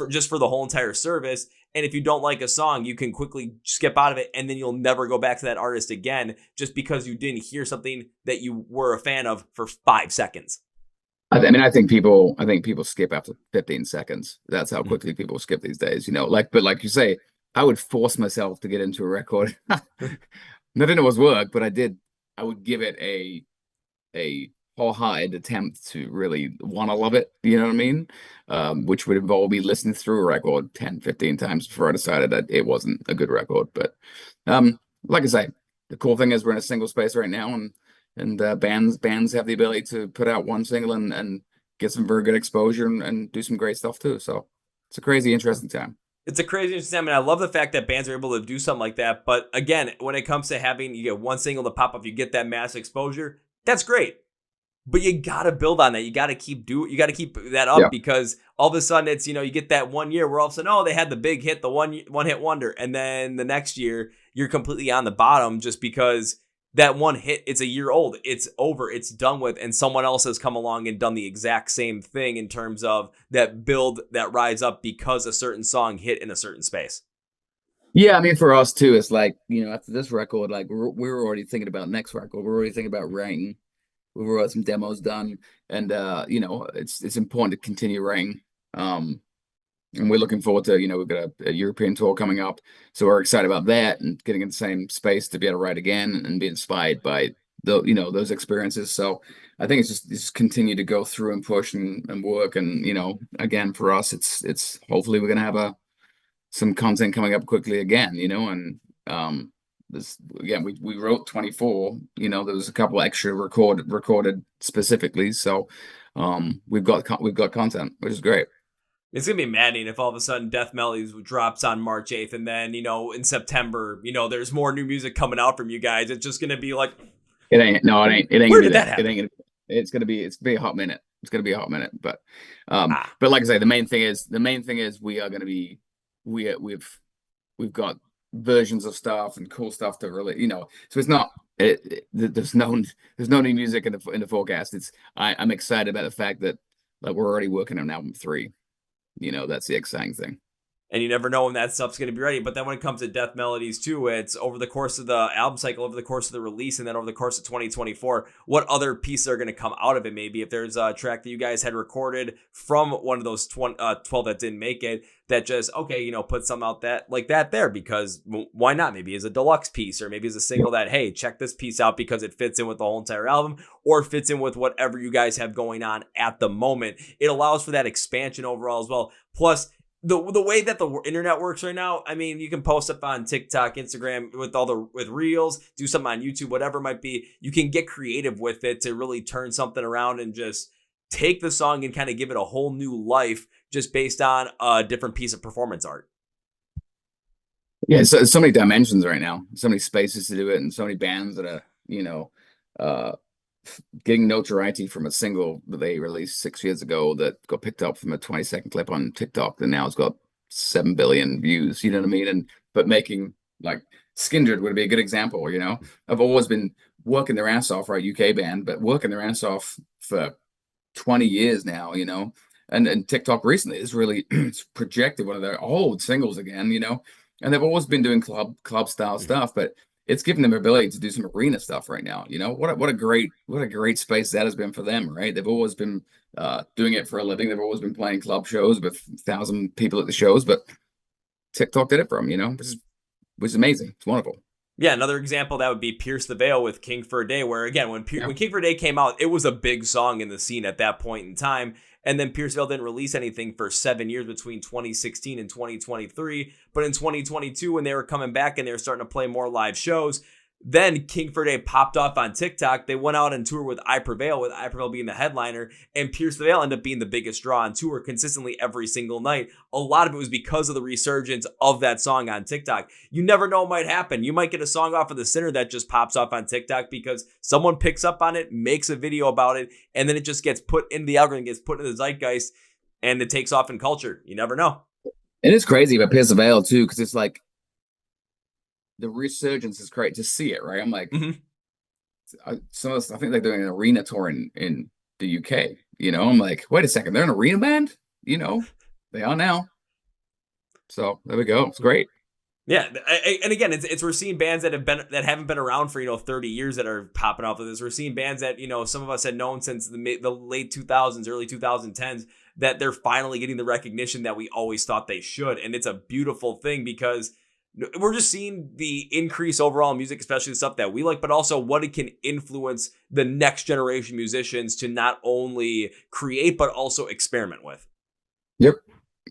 just for the whole entire service, And if you don't like a song, you can quickly skip out of it, and then you'll never go back to that artist again just because you didn't hear something that you were a fan of for 5 seconds. I think people skip after 15 seconds. That's how quickly people skip these days, but like you say, I would force myself to get into a record. Not that it was work, but I would give it a wholehearted attempt to really want to love it, you know what I mean? Which would involve me listening through a record 10, 15 times before I decided that it wasn't a good record. But like I say, the cool thing is we're in a single space right now, and bands have the ability to put out one single and get some very good exposure and do some great stuff too. So it's a crazy interesting time. It's a crazy interesting time, and I love the fact that bands are able to do something like that. But again, when it comes to having, you get one single to pop up, you get that mass exposure, that's great. But you got to build on that. You got to keep that up, because all of a sudden it's, you get that 1 year where all of a sudden, oh, they had the big hit, the one hit wonder. And then the next year you're completely on the bottom just because that one hit, it's a year old. It's over. It's done with. And someone else has come along and done the exact same thing in terms of that build that rise up because a certain song hit in a certain space. Yeah, I mean, for us too, it's like, after this record, like we're already thinking about next record. We're already thinking about writing. We've got some demos done, and it's important to continue writing. And we're looking forward to, we've got a European tour coming up, so we're excited about that and getting in the same space to be able to write again and be inspired by those experiences. So I think it's just continue to go through and push and work, and again for us, it's hopefully we're gonna have some content coming up quickly again, and this again, we wrote 24. There was a couple extra recorded specifically, so we've got content, which is great. It's gonna be maddening if all of a sudden Death Melodies drops on March 8th, and then in September, there's more new music coming out from you guys. It's just gonna be like, it ain't. Where did that happen? It ain't. It's gonna be a hot minute. It's gonna be a hot minute, but like I say, the main thing is we are gonna be we've got versions of stuff and cool stuff to really, so it's not there's no new music in the forecast. I'm excited about the fact that like we're already working on album 3. That's the exciting thing. And you never know when that stuff's going to be ready. But then when it comes to Death Melodies too, it's over the course of the album cycle, over the course of the release, and then over the course of 2024, what other pieces are going to come out of it? Maybe if there's a track that you guys had recorded from one of those 12 that didn't make it, that just, okay, put something out that there, because why not? Maybe as a deluxe piece, or maybe as a single that, hey, check this piece out because it fits in with the whole entire album, or fits in with whatever you guys have going on at the moment. It allows for that expansion overall as well. Plus, the way that the internet works right now, I mean, you can post up on TikTok, Instagram with Reels, do something on YouTube, whatever it might be. You can get creative with it to really turn something around and just take the song and kind of give it a whole new life just based on a different piece of performance art. Yeah, so many dimensions right now, so many spaces to do it, and so many bands that are, getting notoriety from a single that they released 6 years ago that got picked up from a 20-second clip on TikTok that now has got 7 billion views, you know what I mean? But making, like, Skindred would be a good example, I've always been working their ass off, right? UK band, but working their ass off for 20 years now, and TikTok recently is really it's projected one of their old singles again, and they've always been doing club style stuff, but it's given them the ability to do some arena stuff right now. What a great space that has been for them, right? They've always been doing it for a living. They've always been playing club shows with 1,000 people at the shows, but TikTok did it for them, which is amazing. It's wonderful. Yeah, another example that would be Pierce the Veil with King for a Day, where again, when King for a Day came out, it was a big song in the scene at that point in time. And then Pierce the Veil didn't release anything for 7 years between 2016 and 2023. But in 2022, when they were coming back and they were starting to play more live shows, then King for a Day popped off on TikTok. They went out and toured with I Prevail, with I Prevail being the headliner, and Pierce the Veil ended up being the biggest draw on tour consistently every single night. A lot of it was because of the resurgence of that song on TikTok. You never know what might happen. You might get a song off of the Sinner that just pops off on TikTok because someone picks up on it, makes a video about it, and then it just gets put in the algorithm, gets put in the zeitgeist, and it takes off in culture. You never know. And it's crazy about Pierce the Veil too, because it's like, the resurgence is great to see it, right? I'm like, I think they're doing an arena tour in the UK. I'm like, wait a second, they're an arena band? They are now. So there we go. It's great. Yeah, and again, it's we're seeing bands that haven't been around for 30 years that are popping off of this. We're seeing bands that some of us had known since the late 2000s, early 2010s, that they're finally getting the recognition that we always thought they should, and it's a beautiful thing because we're just seeing the increase overall in music, especially the stuff that we like, but also what it can influence the next generation musicians to not only create but also experiment with. Yep,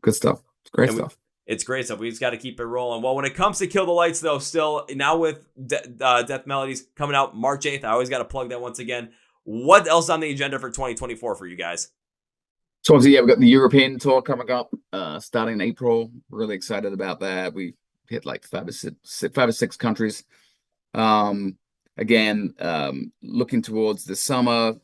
good stuff. It's great And stuff. It's great stuff. We just got to keep it rolling. Well, when it comes to Kill the Lights, though, still now with Death Melodies coming out March 8th, I always got to plug that once again. What else on the agenda for 2024 for you guys? So obviously, yeah, we've got the European tour coming up, starting in April. Really excited about that. We hit like five or six countries. Again, looking towards the summer.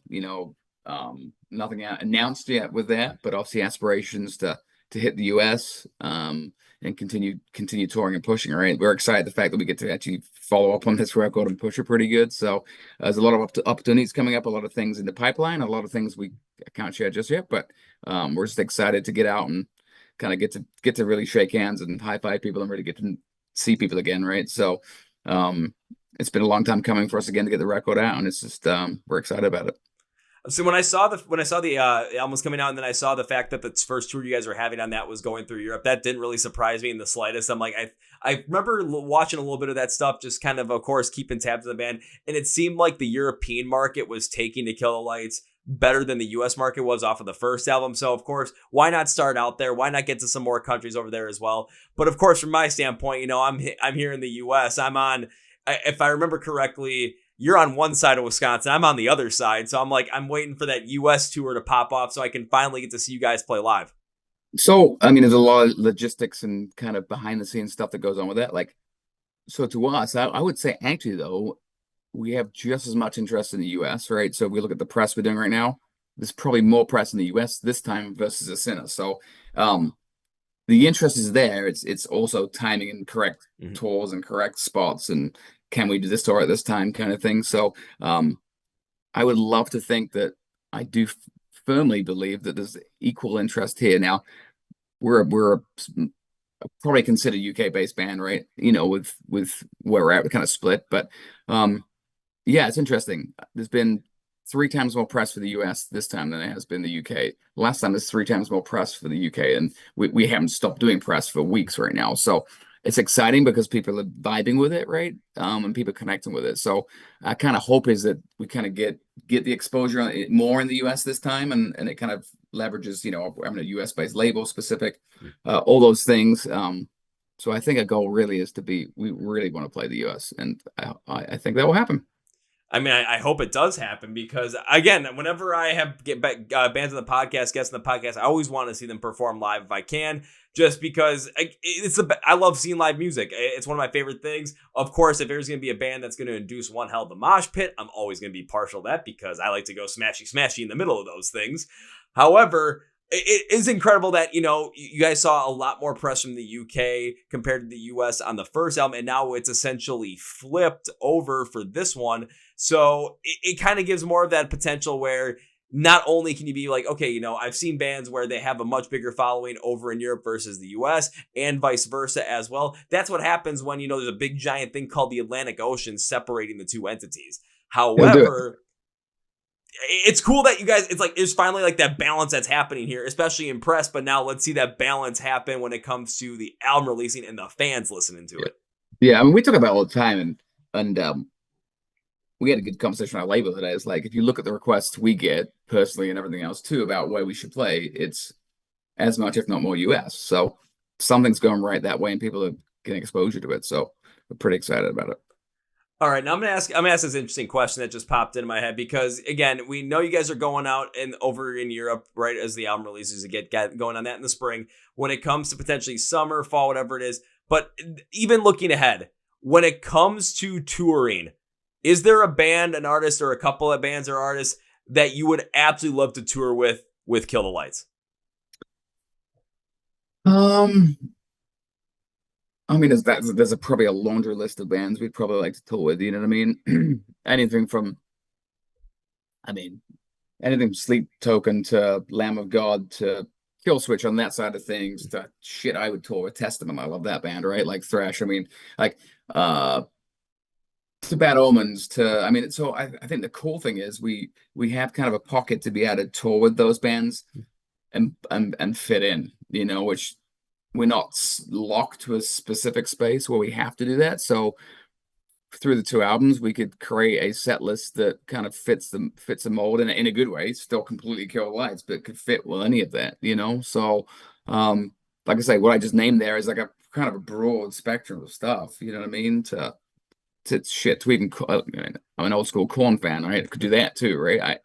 Nothing announced yet with that, but obviously aspirations to hit the US and continue touring and pushing. Right, we're excited the fact that we get to actually follow up on this record and push it pretty good. So there's a lot of opportunities coming up, a lot of things in the pipeline, a lot of things we can't share just yet, but we're just excited to get out and kind of get to really shake hands and high five people and really get to see people again. Right, so it's been a long time coming for us again to get the record out, and it's just we're excited about it. So when I saw the album was coming out, and then I saw the fact that the first tour you guys were having on that was going through Europe, that didn't really surprise me in the slightest. I'm like, I remember watching a little bit of that stuff, just kind of course, keeping tabs on the band, and it seemed like the European market was taking To Kill the Lights better than the US market was off of the first album. So of course, why not start out there? Why not get to some more countries over there as well? But of course, from my standpoint, I'm here in the US. I'm on, if I remember correctly, you're on one side of Wisconsin. I'm on the other side. So I'm waiting for that US tour to pop off so I can finally get to see you guys play live. So, I mean, there's a lot of logistics and kind of behind the scenes stuff that goes on with that. Like, so to us, I would say actually, though, we have just as much interest in the US, right? So if we look at the press we're doing right now, there's probably more press in the US this time versus a Sinner. So, the interest is there. It's also timing and correct tours and correct spots and can we do this tour at this time kind of thing. So I would love to think that I do firmly believe that there's equal interest here. Now we're probably considered UK based band, right? With where we're at, we kind of split, but yeah, it's interesting. There's been 3 times more press for the US this time than it has been the UK. Last time there's 3 times more press for the UK, and we haven't stopped doing press for weeks right now. So it's exciting because people are vibing with it, right? And people connecting with it. So I kind of hope is that we kind of get the exposure more in the US this time, and it kind of leverages, I'm a US based label specific, all those things. So I think a goal really is we really want to play the US, and I think that will happen. I mean, I hope it does happen because, again, whenever I have bands on the podcast, guests on the podcast, I always want to see them perform live if I can, just because I love seeing live music. It's one of my favorite things. Of course, if there's going to be a band that's going to induce one hell of a mosh pit, I'm always going to be partial to that because I like to go smashy in the middle of those things. However, it is incredible that, you guys saw a lot more press from the UK compared to the US on the first album, and now it's essentially flipped over for this one. So it kind of gives more of that potential where not only can you be like, okay, I've seen bands where they have a much bigger following over in Europe versus the US and vice versa as well. That's what happens when, there's a big giant thing called the Atlantic Ocean separating the two entities. However, it's cool that you guys, it's finally like that balance that's happening here, especially in press. But now let's see that balance happen when it comes to the album releasing and the fans listening to it. Yeah, I mean, we talk about it all the time, and we had a good conversation on our label today. It's like, if you look at the requests we get personally and everything else too about where we should play, it's as much, if not more, US. So something's going right that way and people are getting exposure to it. So we're pretty excited about it. All right, now I'm gonna ask this interesting question that just popped into my head because, again, we know you guys are going out and over in Europe, right, as the album releases to get going on that in the spring. When it comes to potentially summer, fall, whatever it is, but even looking ahead, when it comes to touring, is there a band, an artist, or a couple of bands or artists that you would absolutely love to tour with Kill the Lights? I mean, there's probably a laundry list of bands we'd probably like to tour with. You know what I mean? Anything from Sleep Token to Lamb of God to kill switch on that side of things to shit. I would tour with Testament. I love that band, right? Like thrash. I mean, like to Bad Omens to so I think the cool thing is we have kind of a pocket to be able to tour with those bands and fit in, which we're not locked to a specific space where we have to do that. So through the 2 albums, we could create a set list that kind of fits the mold in a good way. Still completely Kill the Lights, but could fit with any of that, So, like I say, what I just named there is like a kind of a broad spectrum of stuff. You know what I mean? To even. I'm an old school Korn fan, right? I could do that too, right?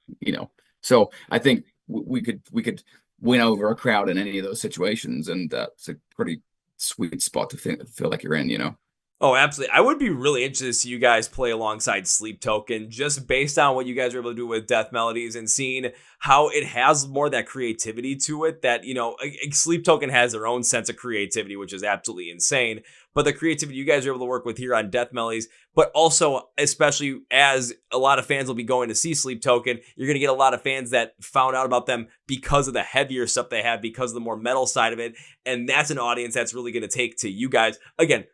So I think we could win over a crowd in any of those situations, and it's a pretty sweet spot to feel like you're in. Oh, absolutely. I would be really interested to see you guys play alongside Sleep Token, just based on what you guys were able to do with Death Melodies and seeing how it has more of that creativity to it that, Sleep Token has their own sense of creativity, which is absolutely insane. But the creativity you guys are able to work with here on Death Melodies, but also, especially as a lot of fans will be going to see Sleep Token, you're going to get a lot of fans that found out about them because of the heavier stuff they have, because of the more metal side of it. And that's an audience that's really going to take to you guys. Again,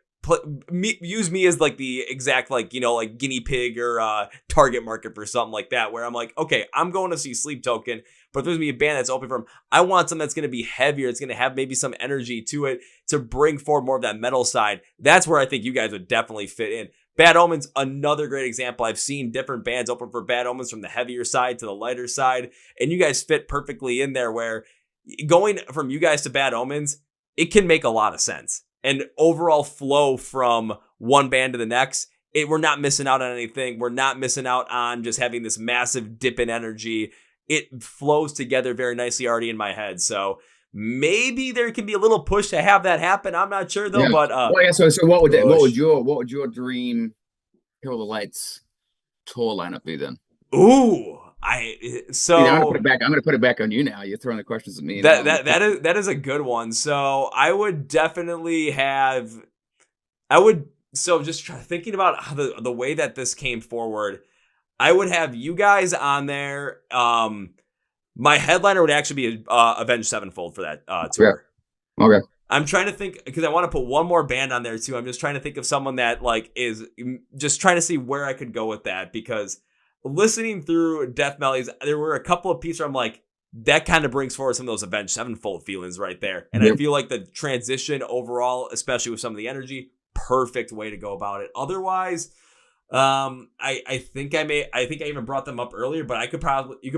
use me as like the exact like guinea pig or target market for something like that, where I'm like, okay, I'm going to see Sleep Token, but if there's gonna be a band that's open for them, I want something that's gonna be heavier. It's gonna have maybe some energy to it to bring forward more of that metal side. That's where I think you guys would definitely fit in. Bad Omens, another great example. I've seen different bands open for Bad Omens from the heavier side to the lighter side, and you guys fit perfectly in there, where going from you guys to Bad Omens, it can make a lot of sense. And overall flow from one band to the next, we're not missing out on anything. We're not missing out on just having this massive dip in energy. It flows together very nicely already in my head. So maybe there can be a little push to have that happen. I'm not sure though. Yeah. But so what would your dream Kill the Lights tour lineup be then? Ooh. I'm gonna put it back on you now. You're throwing the questions at me. That is a good one. So I would definitely have. Just thinking about how the way that this came forward, I would have you guys on there. My headliner would actually be Avenged Sevenfold for that tour. Yeah. Okay. I'm trying to think because I want to put one more band on there too. I'm just trying to think of someone that like is just trying to see where I could go with that, because listening through Death Melodies, there were a couple of pieces where I'm like, that kind of brings forward some of those Avenged Sevenfold feelings right there. And I feel like the transition overall, especially with some of the energy, perfect way to go about it. Otherwise, I think I even brought them up earlier, but you could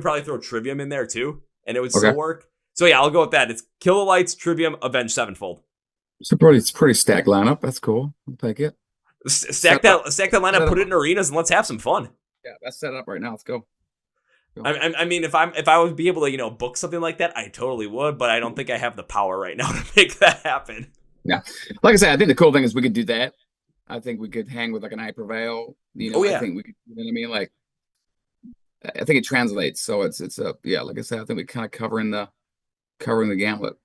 probably throw Trivium in there too, and it would still work. So yeah, I'll go with that. It's Kill the Lights, Trivium, Avenged Sevenfold. It's pretty stacked lineup. That's cool. I'll take it. Stack that lineup, put it in arenas, and let's have some fun. Yeah, that's set up right now. Let's go. I mean, if I would be able to book something like that, I totally would, but I don't think I have the power right now to make that happen. Yeah, like I said, I think the cool thing is we could do that. I think we could hang with like an I Prevail. I think we could. You know what I mean? Like, I think it translates. So it's like I said, I think we're kind of covering the gauntlet.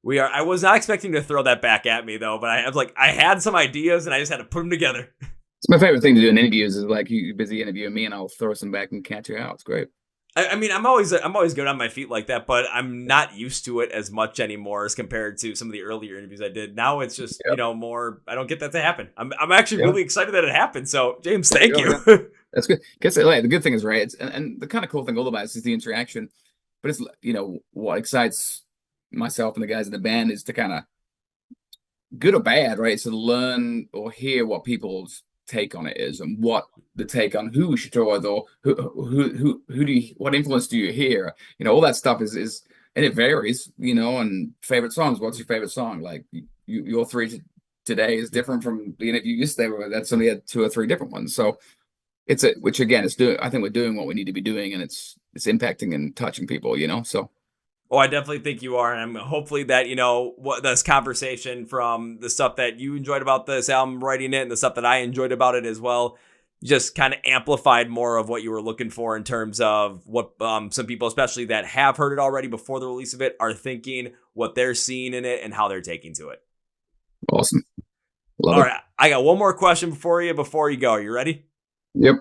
We are. I was not expecting to throw that back at me though, but I had some ideas and I just had to put them together. It's my favorite thing to do in interviews is like you busy interviewing me and I'll throw some back and catch you out. It's great. I mean, I'm always good on my feet like that, but I'm not used to it as much anymore as compared to some of the earlier interviews I did. Now it's just more. I don't get that to happen. I'm actually really excited that it happened. So James, thank you. Yeah. That's good. Because the good thing is right, and the kind of cool thing all about it is the interaction. But it's what excites myself and the guys in the band is to kind of, good or bad, right? So learn or hear what people's take on it is, and what the take on who we should tour with, or what influence do you hear? All that stuff is and it varies, and favorite songs. What's your favorite song? Like your three today is different from the interview you used to have. That's only had 2 or 3 different ones. So which again, I think we're doing what we need to be doing, and it's impacting and touching people, so. Oh, I definitely think you are. And I'm hopefully that, what this conversation from the stuff that you enjoyed about this album, writing it, and the stuff that I enjoyed about it as well, just kind of amplified more of what you were looking for in terms of what some people, especially that have heard it already before the release of it, are thinking, what they're seeing in it, and how they're taking to it. Awesome. Love All it. right. I got one more question before you go. Are you ready? Yep.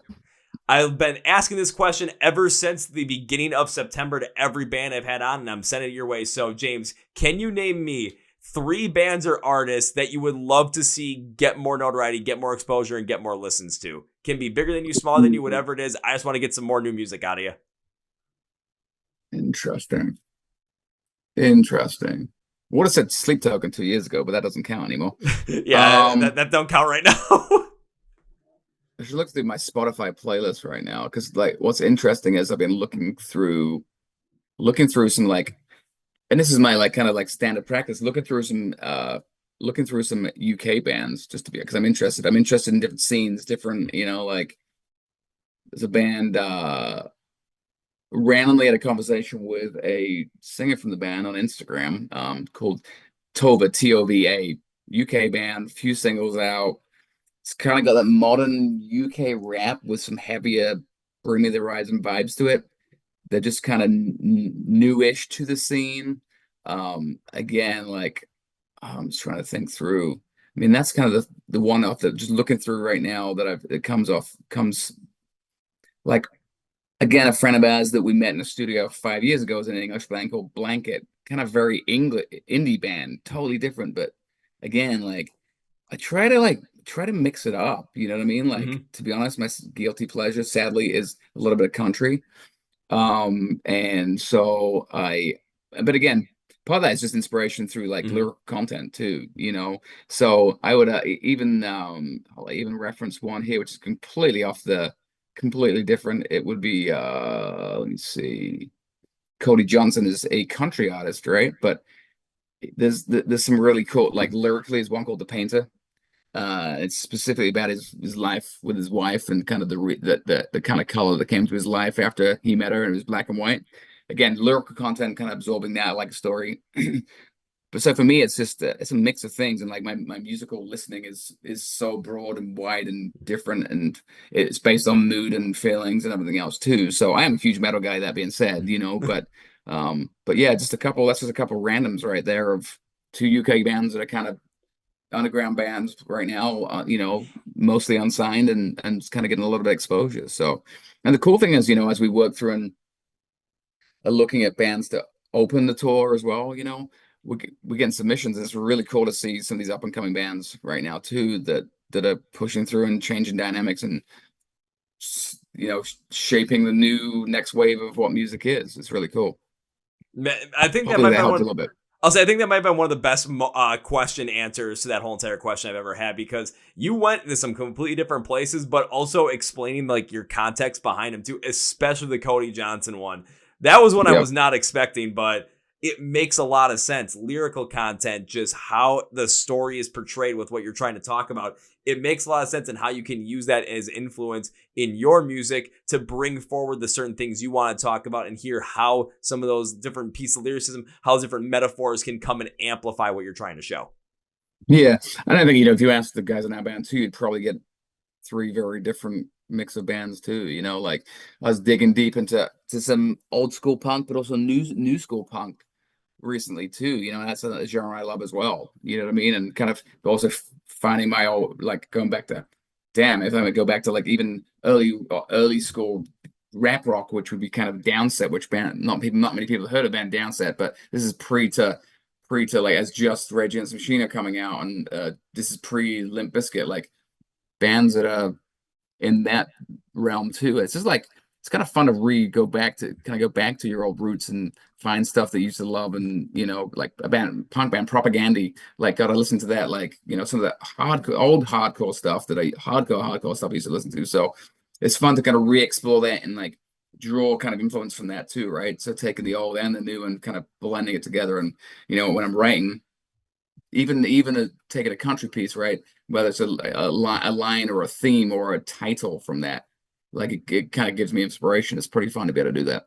I've been asking this question ever since the beginning of September to every band I've had on, and I'm sending it your way. So, James, can you name me 3 bands or artists that you would love to see get more notoriety, get more exposure, and get more listens to? Can be bigger than you, smaller than you, whatever it is. I just want to get some more new music out of you. Interesting. Would have said Sleep Token 2 years ago, but that doesn't count anymore. Yeah, that don't count right now. I should look through my Spotify playlist right now because like what's interesting is I've been looking through some like, and this is my like kind of like standard practice, looking through some UK bands just to be, because I'm interested in different scenes, different, like there's a band randomly had a conversation with a singer from the band on Instagram called Tova, Tova, UK band, few singles out. It's kind of got that modern UK rap with some heavier Bring Me the Horizon vibes to it. They're just kind of newish to the scene. Again, like I'm just trying to think through. I mean, that's kind of the one off that just looking through right now that it comes like, again, a friend of ours that we met in a studio 5 years ago is an English band called Blanket, kind of very indie band, totally different. But again, like I try to mix it up. You know what I mean? Like to be honest, my guilty pleasure, sadly, is a little bit of country. And so but again, part of that is just inspiration through like lyrical content too, So I would I'll even reference one here, which is completely different. It would be let me see. Cody Johnson is a country artist, right? But there's some really cool, like lyrically, there's one called The Painter. It's specifically about his life with his wife and kind of the kind of color that came to his life after he met her, and it was black and white. Again, lyrical content, kind of absorbing that like a story. But so for me, it's just it's a mix of things, and like my musical listening is so broad and wide and different, and it's based on mood and feelings and everything else too. So I am a huge metal guy. That being said, but yeah, just a couple. That's just a couple randoms right there of 2 UK bands that are kind of underground bands right now. Mostly unsigned and just kind of getting a little bit of exposure. So, and the cool thing is, as we work through and are looking at bands to open the tour as well, we're getting submissions. It's really cool to see some of these up and coming bands right now too that are pushing through and changing dynamics and shaping the new next wave of what music is. It's really cool. I think that might be a little bit. I think that might have been one of the best question answers to that whole entire question I've ever had, because you went into some completely different places, but also explaining like your context behind them too, especially the Cody Johnson one. That was one I was not expecting, but it makes a lot of sense. Lyrical content, just how the story is portrayed with what you're trying to talk about. It makes a lot of sense, and how you can use that as influence in your music to bring forward the certain things you want to talk about, and hear how some of those different pieces of lyricism, how different metaphors can come and amplify what you're trying to show. Yeah. And I think, if you ask the guys in that band too, you'd probably get 3 very different mix of bands too. Like I was digging deep into some old school punk, but also new school punk recently too. That's a genre I love as well. You know what I mean? And kind of also finding my old, like going back to, if I would go back to like even early school rap rock, which would be kind of Downset, which band not many people have heard of band Downset, but this is pre to like as just Rage Against the Machine are coming out, and this is pre Limp Bizkit, like bands that are in that realm too. It's just like it's kind of fun to go back to your old roots and find stuff that you used to love. And like a punk band Propaganda, like gotta listen to that, like some of that old hardcore stuff hardcore stuff I used to listen to. So it's fun to kind of re-explore that and like draw kind of influence from that too, right? So taking the old and the new and kind of blending it together. And when I'm writing, even taking a country piece, right, whether it's a line or a theme or a title from that, like it kind of gives me inspiration. It's pretty fun to be able to do that.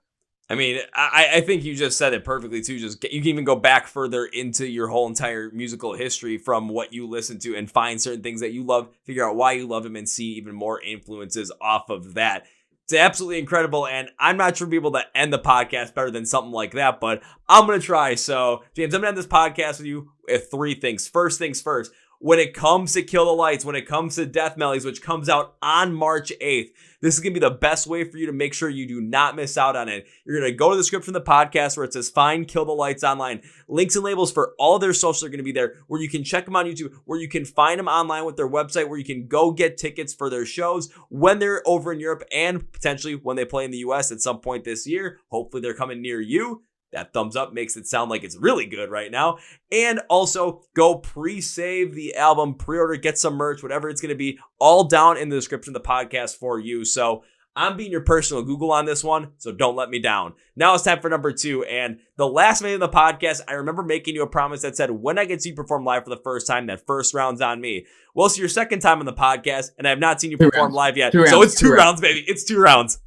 I mean, I think you just said it perfectly too. You can even go back further into your whole entire musical history from what you listen to and find certain things that you love, figure out why you love them, and see even more influences off of that. It's absolutely incredible, and I'm not sure people that end the podcast better than something like that, but I'm going to try. So, James, I'm going to end this podcast with you with 3 things. First things first, when it comes to Kill the Lights, when it comes to Death Melodies, which comes out on March 8th, this is going to be the best way for you to make sure you do not miss out on it. You're going to go to the script from the podcast where it says find Kill the Lights online. Links and labels for all of their socials are going to be there, where you can check them on YouTube, where you can find them online with their website, where you can go get tickets for their shows when they're over in Europe and potentially when they play in the US at some point this year. Hopefully they're coming near you. That thumbs up makes it sound like it's really good right now. And also go pre-save the album, pre-order, get some merch, whatever it's going to be, all down in the description of the podcast for you. So I'm being your personal Google on this one, so don't let me down. Now it's time for number 2. And the last minute of the podcast, I remember making you a promise that said, when I get to see you perform live for the first time, that first round's on me. Well, it's your second time on the podcast, and I have not seen you perform live yet. So it's two rounds, baby. It's 2 rounds.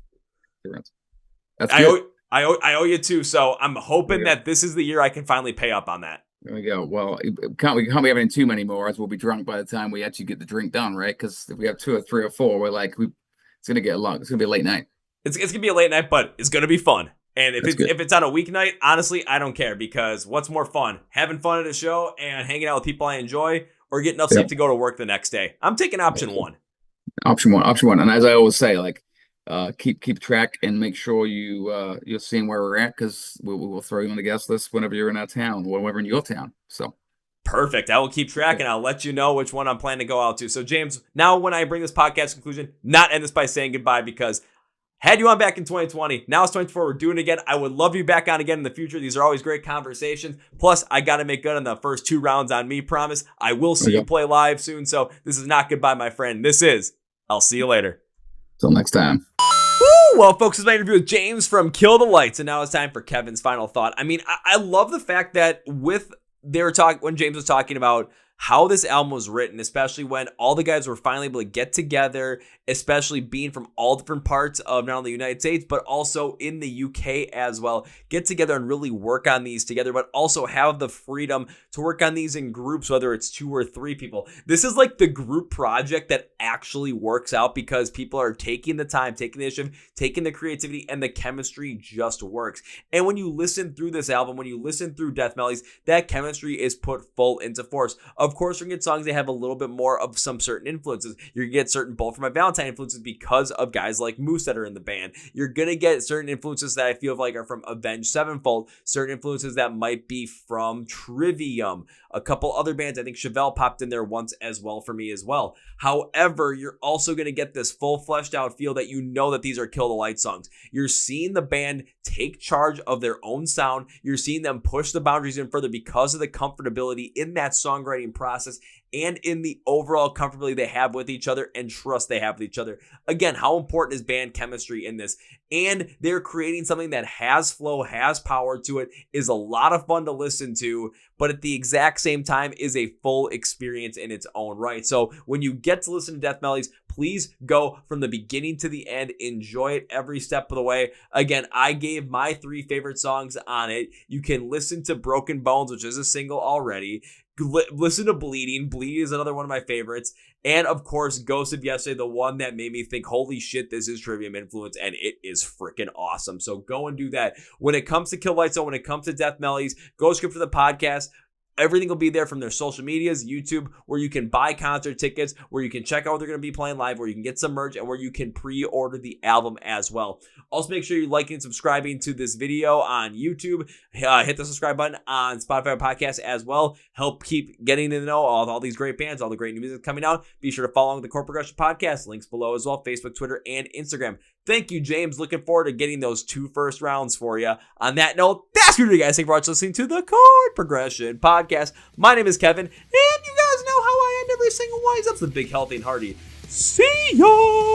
2 rounds. That's good. I owe you 2, so I'm hoping that this is the year I can finally pay up on that. There we go. Well, we can't be having too many more, as we'll be drunk by the time we actually get the drink done, right? Because if we have 2 or 3 or 4, we're like, it's gonna get long. It's gonna be a late night. It's gonna be a late night, but it's gonna be fun. And if it's on a weeknight, honestly, I don't care, because what's more fun, having fun at a show and hanging out with people I enjoy, or getting enough sleep to go to work the next day? I'm taking option 1. Option one. And as I always say, like, keep track and make sure you're seeing where we're at, because we'll throw you on the guest list whenever you're in our town, whenever in your town. So perfect. I will keep track and I'll let you know which one I'm planning to go out to. So James, now when I bring this podcast to conclusion, not end this by saying goodbye, because had you on back in 2020, now it's 2024, we're doing it again. I would love you back on again in the future. These are always great conversations. Plus, I got to make good on the first 2 rounds on me, promise. I will see you play live soon. So this is not goodbye, my friend. This is, I'll see you later. Till next time. Woo! Well, folks, this is my interview with James from Kill the Lights, and now it's time for Kevin's final thought. I mean, I love the fact that when James was talking about how this album was written, especially when all the guys were finally able to get together, especially being from all different parts of not only the United States, but also in the UK as well, get together and really work on these together, but also have the freedom to work on these in groups, whether it's 2 or 3 people. This is like the group project that actually works out, because people are taking the time, taking the initiative, taking the creativity, and the chemistry just works. And when you listen through this album, when you listen through Death Melodies, that chemistry is put full into force. Of course, we're going to get songs that have a little bit more of some certain influences. You're going to get certain Bullet for My Valentine influences because of guys like Moose that are in the band. You're going to get certain influences that I feel like are from Avenged Sevenfold, certain influences that might be from Trivium, a couple other bands. I think Chevelle popped in there once as well for me as well. However, you're also going to get this full fleshed out feel that you know that these are Kill the Light songs. You're seeing the band take charge of their own sound. You're seeing them push the boundaries in further because of the comfortability in that songwriting process and in the overall comfortability they have with each other and trust they have with each other. Again, how important is band chemistry in this? And they're creating something that has flow, has power to it, is a lot of fun to listen to, but at the exact same time is a full experience in its own right. So when you get to listen to Death Melodies, please go from the beginning to the end. Enjoy it every step of the way. Again, I gave my 3 favorite songs on it. You can listen to Broken Bones, which is a single already. Listen to Bleeding. Bleeding is another one of my favorites. And of course, Ghost of Yesterday, the one that made me think, holy shit, this is Trivium influence, and it is freaking awesome. So go and do that. When it comes to Kill Lights, when it comes to Death Melodies, go script for the podcast. Everything will be there, from their social medias, YouTube, where you can buy concert tickets, where you can check out what they're going to be playing live, where you can get some merch, and where you can pre-order the album as well. Also, make sure you're liking and subscribing to this video on YouTube. Hit the subscribe button on Spotify Podcast as well. Help keep getting to know all these great bands, all the great new music coming out. Be sure to follow along with the Chord Progression Podcast. Links below as well, Facebook, Twitter, and Instagram. Thank you, James. Looking forward to getting those 2 first rounds for you. On that note, that's what you guys think for listening to the Chord Progression Podcast. My name is Kevin, and you guys know how I end every single one. That's the big, healthy, and hearty. See ya!